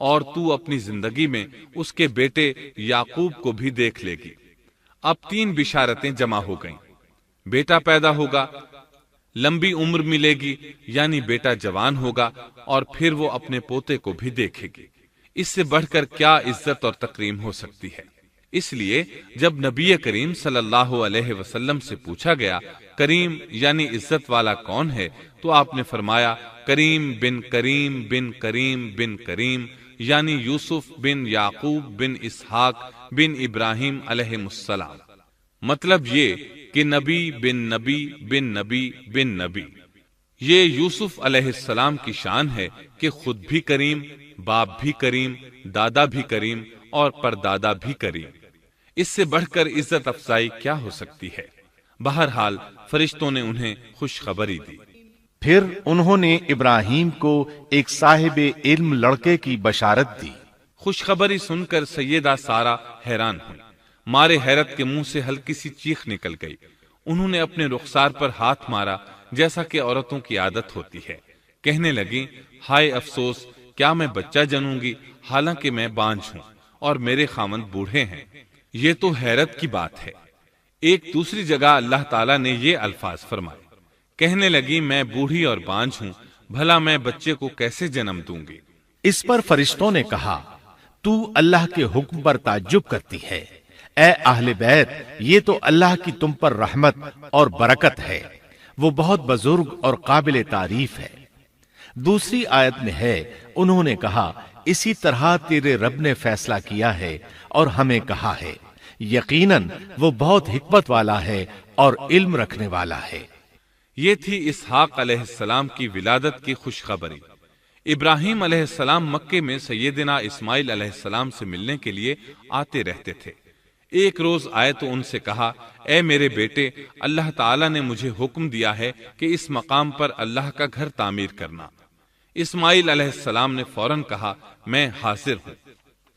Speaker 1: اور تو اپنی زندگی میں اس کے بیٹے یعقوب کو بھی دیکھ لے گی۔ اب 3 بشارتیں جمع ہو گئیں۔ بیٹا پیدا ہوگا، لمبی عمر ملے گی یعنی بیٹا جوان ہوگا، اور پھر وہ اپنے پوتے کو بھی دیکھے گی۔ اس سے بڑھ کر کیا عزت اور تکریم ہو سکتی ہے؟ اس لیے جب نبی کریم صلی اللہ علیہ وسلم سے پوچھا گیا کریم یعنی عزت والا کون ہے، تو آپ نے فرمایا کریم بن کریم بن کریم بن کریم، یعنی یوسف بن یعقوب بن اسحاق بن ابراہیم علیہ السلام۔ مطلب یہ کہ نبی بن نبی بن نبی بن نبی۔ یہ یوسف علیہ السلام کی شان ہے کہ خود بھی کریم، باپ بھی کریم، دادا بھی کریم اور پردادا بھی کریم۔ اس سے بڑھ کر عزت افزائی کیا ہو سکتی ہے؟ بہرحال فرشتوں نے انہیں خوشخبری دی۔
Speaker 2: پھر انہوں نے ابراہیم کو ایک صاحب علم لڑکے کی بشارت دی۔
Speaker 1: خوشخبری سن کر سیدہ سارہ حیران ہوئی، مارے حیرت کے منہ سے ہلکی سی چیخ نکل گئی۔ انہوں نے اپنے رخسار پر ہاتھ مارا جیسا کہ عورتوں کی عادت ہوتی ہے، کہنے لگی ہائے افسوس، کیا میں بچہ جنوں گی حالانکہ میں بانجھ ہوں اور میرے خاوند بوڑھے ہیں؟ یہ تو حیرت کی بات ہے۔ ایک دوسری جگہ اللہ تعالیٰ نے یہ الفاظ فرمائے، کہنے لگی میں بوڑھی اور بانجھ ہوں، بھلا میں بچے کو کیسے جنم دوں گی؟
Speaker 2: اس پر فرشتوں نے کہا تو اللہ کے حکم پر تعجب کرتی ہے، اے اہل بیت، یہ تو اللہ کی تم پر رحمت اور برکت ہے، وہ بہت بزرگ اور قابل تعریف ہے۔ دوسری آیت میں ہے انہوں نے کہا اسی طرح تیرے رب نے فیصلہ کیا ہے اور ہمیں کہا ہے، یقیناً وہ بہت حکمت والا ہے اور علم رکھنے والا ہے۔
Speaker 1: یہ تھی اسحاق علیہ السلام کی ولادت کی خوشخبری۔ ابراہیم علیہ السلام مکے میں سیدنا اسماعیل علیہ السلام سے ملنے کے لیے آتے رہتے تھے۔ ایک روز آئے تو ان سے کہا اے میرے بیٹے، اللہ تعالیٰ نے مجھے حکم دیا ہے کہ اس مقام پر اللہ کا گھر تعمیر کرنا۔ اسماعیل علیہ السلام نے فوراً کہا میں حاضر ہوں۔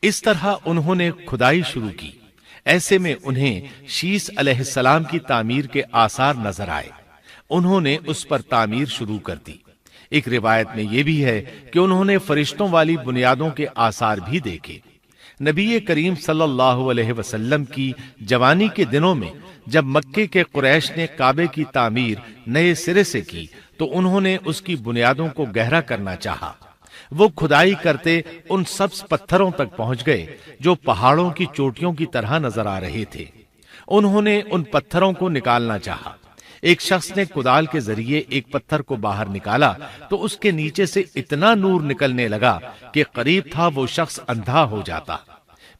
Speaker 2: اس طرح انہوں نے کھدائی شروع کی۔ ایسے میں انہیں شیش علیہ السلام کی تعمیر کے آثار نظر آئے۔ انہوں نے اس پر تعمیر شروع کر دی۔ ایک روایت میں یہ بھی ہے کہ انہوں نے فرشتوں والی بنیادوں کے آثار بھی دیکھے۔ نبی کریم صلی اللہ علیہ وسلم کی جوانی کے دنوں میں جب مکے کے قریش نے کعبے کی تعمیر نئے سرے سے کی تو انہوں نے اس کی بنیادوں کو گہرا کرنا چاہا۔ وہ کھدائی کرتے ان سبز پتھروں تک پہنچ گئے جو پہاڑوں کی چوٹیوں کی طرح نظر آ رہے تھے۔ انہوں نے ان پتھروں کو نکالنا چاہا۔ ایک شخص نے کدال کے ذریعے ایک پتھر کو باہر نکالا تو اس کے نیچے سے اتنا نور نکلنے لگا کہ قریب تھا وہ شخص اندھا ہو جاتا۔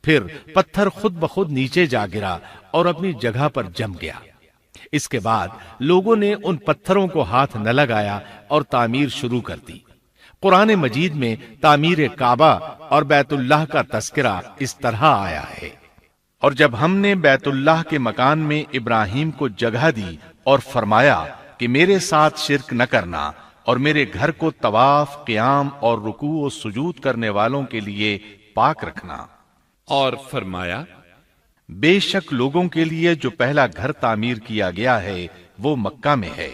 Speaker 2: پھر پتھر خود بخود نیچے جا گرا اور اپنی جگہ پر جم گیا۔ اس کے بعد لوگوں نے ان پتھروں کو ہاتھ نہ لگایا اور تعمیر شروع کر دی۔ قرآن مجید میں تعمیر کعبہ اور بیت اللہ کا تذکرہ اس طرح آیا ہے، اور جب ہم نے بیت اللہ کے مکان میں ابراہیم کو جگہ دی اور فرمایا کہ میرے ساتھ شرک نہ کرنا اور میرے گھر کو طواف، قیام اور رکوع و سجود کرنے والوں کے لیے پاک رکھنا،
Speaker 1: اور فرمایا
Speaker 2: بے شک لوگوں کے لیے جو پہلا گھر تعمیر کیا گیا ہے وہ مکہ میں ہے،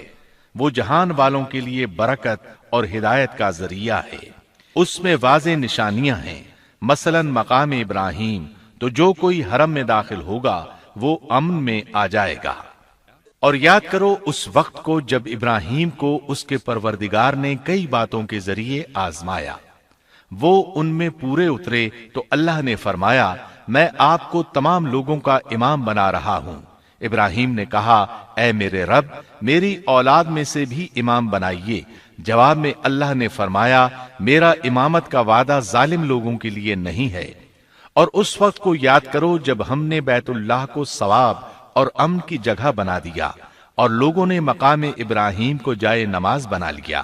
Speaker 2: وہ جہان والوں کے لیے برکت اور ہدایت کا ذریعہ ہے، اس میں واضح نشانیاں ہیں، مثلا مقام ابراہیم، تو جو کوئی حرم میں داخل ہوگا وہ امن میں آ جائے گا۔ اور یاد کرو اس وقت کو جب ابراہیم کو اس کے پروردگار نے کئی باتوں کے ذریعے آزمایا، وہ ان میں پورے اترے تو اللہ نے فرمایا میں آپ کو تمام لوگوں کا امام بنا رہا ہوں۔ ابراہیم نے کہا اے میرے رب، میری اولاد میں سے بھی امام بنائیے۔ جواب میں اللہ نے فرمایا میرا امامت کا وعدہ ظالم لوگوں کے لیے نہیں ہے۔ اور اس وقت کو یاد کرو جب ہم نے بیت اللہ کو ثواب اور امن کی جگہ بنا دیا اور لوگوں نے مقام ابراہیم کو جائے نماز بنا لیا۔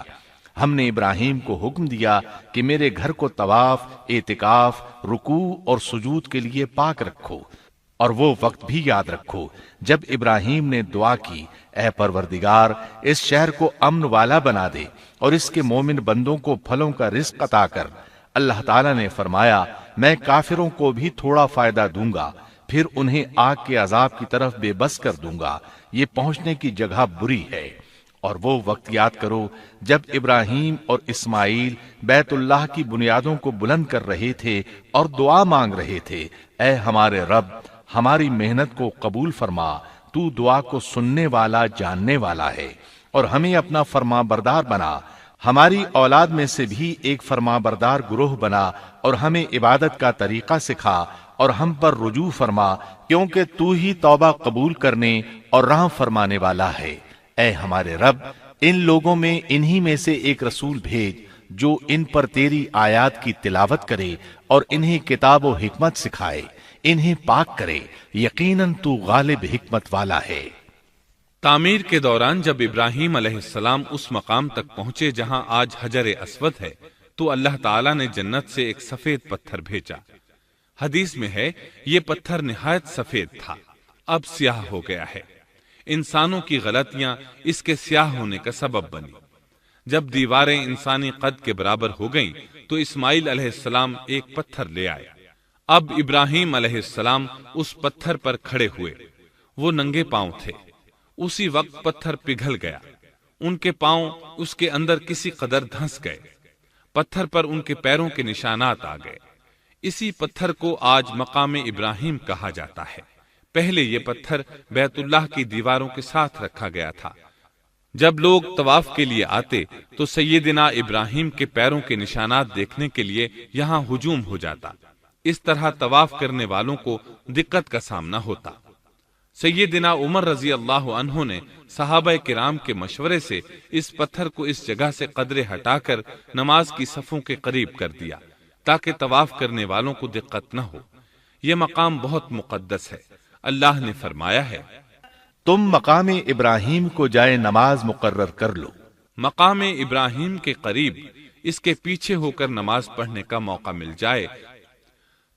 Speaker 2: ہم نے ابراہیم کو حکم دیا کہ میرے گھر کو طواف، اعتکاف، رکوع اور سجود کے لیے پاک رکھو، اور وہ وقت بھی یاد رکھو جب ابراہیم نے دعا کی اے پروردگار اس شہر کو امن والا بنا دے اور اس کے مومن بندوں کو پھلوں کا رزق عطا کر۔ اللہ تعالیٰ نے فرمایا میں کافروں کو بھی تھوڑا فائدہ دوں گا، پھر انہیں آگ کے عذاب کی طرف بے بس کر دوں گا، یہ پہنچنے کی جگہ بری ہے۔ اور وہ وقت یاد کرو جب ابراہیم اور اسماعیل بیت اللہ کی بنیادوں کو بلند کر رہے تھے اور دعا مانگ رہے تھے، اے ہمارے رب، ہماری محنت کو قبول فرما، تو دعا کو سننے والا، جاننے والا ہے، اور ہمیں اپنا فرما بردار بنا، ہماری اولاد میں سے بھی ایک فرما بردار گروہ بنا، اور ہمیں عبادت کا طریقہ سکھا، اور ہم پر رجوع فرما، کیونکہ تو ہی توبہ قبول کرنے اور رحم فرمانے والا ہے۔ اے ہمارے رب، ان لوگوں میں انہی میں سے ایک رسول بھیج جو ان پر تیری آیات کی تلاوت کرے اور انہیں کتاب و حکمت سکھائے، انہیں پاک کرے، یقیناً تو غالب حکمت والا ہے۔
Speaker 1: تعمیر کے دوران جب ابراہیم علیہ السلام اس مقام تک پہنچے جہاں آج حجر اسود ہے تو اللہ تعالیٰ نے جنت سے ایک سفید پتھر بھیجا۔ حدیث میں ہے یہ پتھر نہایت سفید تھا، اب سیاہ ہو گیا ہے۔ انسانوں کی غلطیاں اس کے سیاہ ہونے کا سبب بنی۔ جب دیواریں انسانی قد کے برابر ہو گئیں تو اسماعیل علیہ السلام ایک پتھر لے آئے۔ اب ابراہیم علیہ السلام اس پتھر پر کھڑے ہوئے، وہ ننگے پاؤں تھے۔ اسی وقت پتھر پگھل گیا، ان کے پاؤں اس کے اندر کسی قدر دھنس گئے، پتھر پر ان کے پیروں کے نشانات آ گئے۔ اسی پتھر کو آج مقام ابراہیم کہا جاتا ہے۔ پہلے یہ پتھر بیت اللہ کی دیواروں کے ساتھ رکھا گیا تھا۔ جب لوگ طواف کے لیے آتے تو سیدنا ابراہیم کے پیروں کے نشانات دیکھنے کے لیے یہاں ہجوم ہو جاتا۔ اس طرح طواف کرنے والوں کو دقت کا سامنا ہوتا۔ سیدنا عمر رضی اللہ عنہ نے صحابہ کرام کے مشورے سے اس پتھر کو اس جگہ سے قدرے ہٹا کر نماز کی صفوں کے قریب کر دیا تاکہ طواف کرنے والوں کو دقت نہ ہو۔ یہ مقام بہت مقدس ہے۔ اللہ نے فرمایا ہے،
Speaker 2: تم مقام ابراہیم کو جائے نماز مقرر کر لو۔
Speaker 1: مقام ابراہیم کے قریب اس کے پیچھے ہو کر نماز پڑھنے کا موقع مل جائے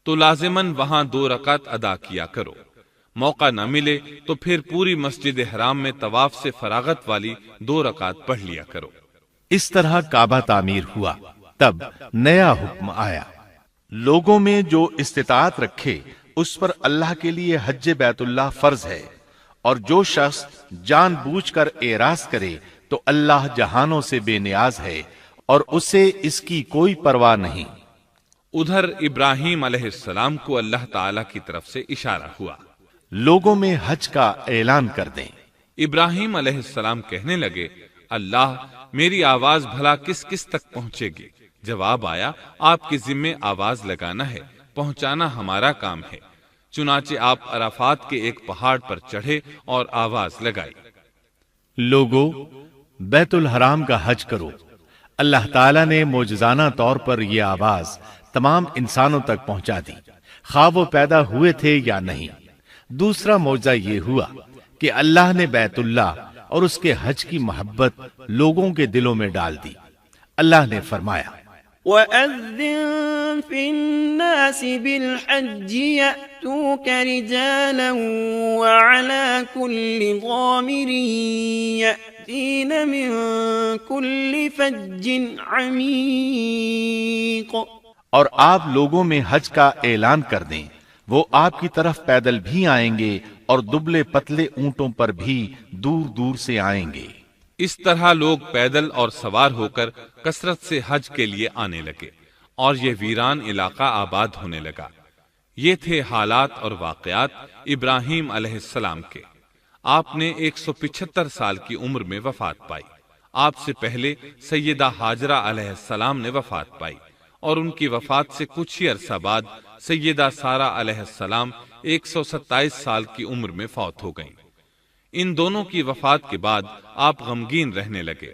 Speaker 1: تو لازماً وہاں 2 رکعت ادا کیا کرو۔ موقع نہ ملے تو پھر پوری مسجد حرام میں طواف سے فراغت والی 2 رکعت پڑھ لیا کرو۔
Speaker 2: اس طرح کعبہ تعمیر ہوا۔ تب نیا حکم آیا، لوگوں میں جو استطاعت رکھے اس پر اللہ کے لیے حج بیت اللہ فرض ہے، اور جو شخص جان بوجھ کر اعراض کرے تو اللہ جہانوں سے بے نیاز ہے اور اسے اس کی کوئی پرواہ نہیں۔
Speaker 1: ادھر ابراہیم علیہ السلام کو اللہ تعالی کی طرف سے اشارہ ہوا،
Speaker 2: لوگوں میں حج کا اعلان کر دیں۔
Speaker 1: ابراہیم علیہ السلام کہنے لگے، اللہ میری آواز بھلا کس کس تک پہنچے گی؟ جواب آیا، آپ کے ذمے آواز لگانا ہے، پہنچانا ہمارا کام ہے۔ چنانچہ آپ عرفات کے ایک پہاڑ پر چڑھے اور آواز لگائی،
Speaker 2: لوگو بیت الحرام کا حج کرو۔ اللہ تعالیٰ نے معجزانہ طور پر یہ آواز تمام انسانوں تک پہنچا دی، خواہ وہ پیدا ہوئے تھے یا نہیں۔ دوسرا معجزہ یہ ہوا کہ اللہ نے بیت اللہ اور اس کے حج کی محبت لوگوں کے دلوں میں ڈال دی۔ اللہ نے فرمایا،
Speaker 3: وَأَذِّن فِي النَّاسِ بِالْحَجِّ يَأْتُوكَ رِجَالًا وَعَلَى كُلِّ ضَامِرٍ يَأْتِينَ مِن كُلِّ فَجٍّ عَمِيقٍ۔
Speaker 2: اور آپ لوگوں میں حج کا اعلان کر دیں، وہ آپ کی طرف پیدل بھی آئیں گے اور دبلے پتلے اونٹوں پر بھی دور دور سے آئیں گے۔
Speaker 1: اس طرح لوگ پیدل اور سوار ہو کر کثرت سے حج کے لیے آنے لگے اور یہ ویران علاقہ آباد ہونے لگا۔ یہ تھے حالات اور واقعات ابراہیم علیہ السلام کے۔ آپ نے 175 سال کی عمر میں وفات پائی۔ آپ سے پہلے سیدہ ہاجرہ علیہ السلام نے وفات پائی اور ان کی وفات سے کچھ ہی عرصہ بعد سیدہ سارہ علیہ السلام 127 سال کی عمر میں فوت ہو گئیں۔ ان دونوں کی وفات کے بعد آپ غمگین رہنے لگے۔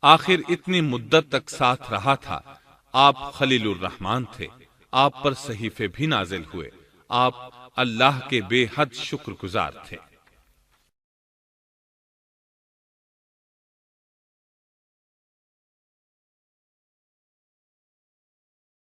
Speaker 1: آخر اتنی مدت تک ساتھ رہا تھا۔ آپ خلیل الرحمن تھے، آپ پر صحیفے بھی نازل ہوئے، آپ اللہ کے بے حد شکر گزار تھے۔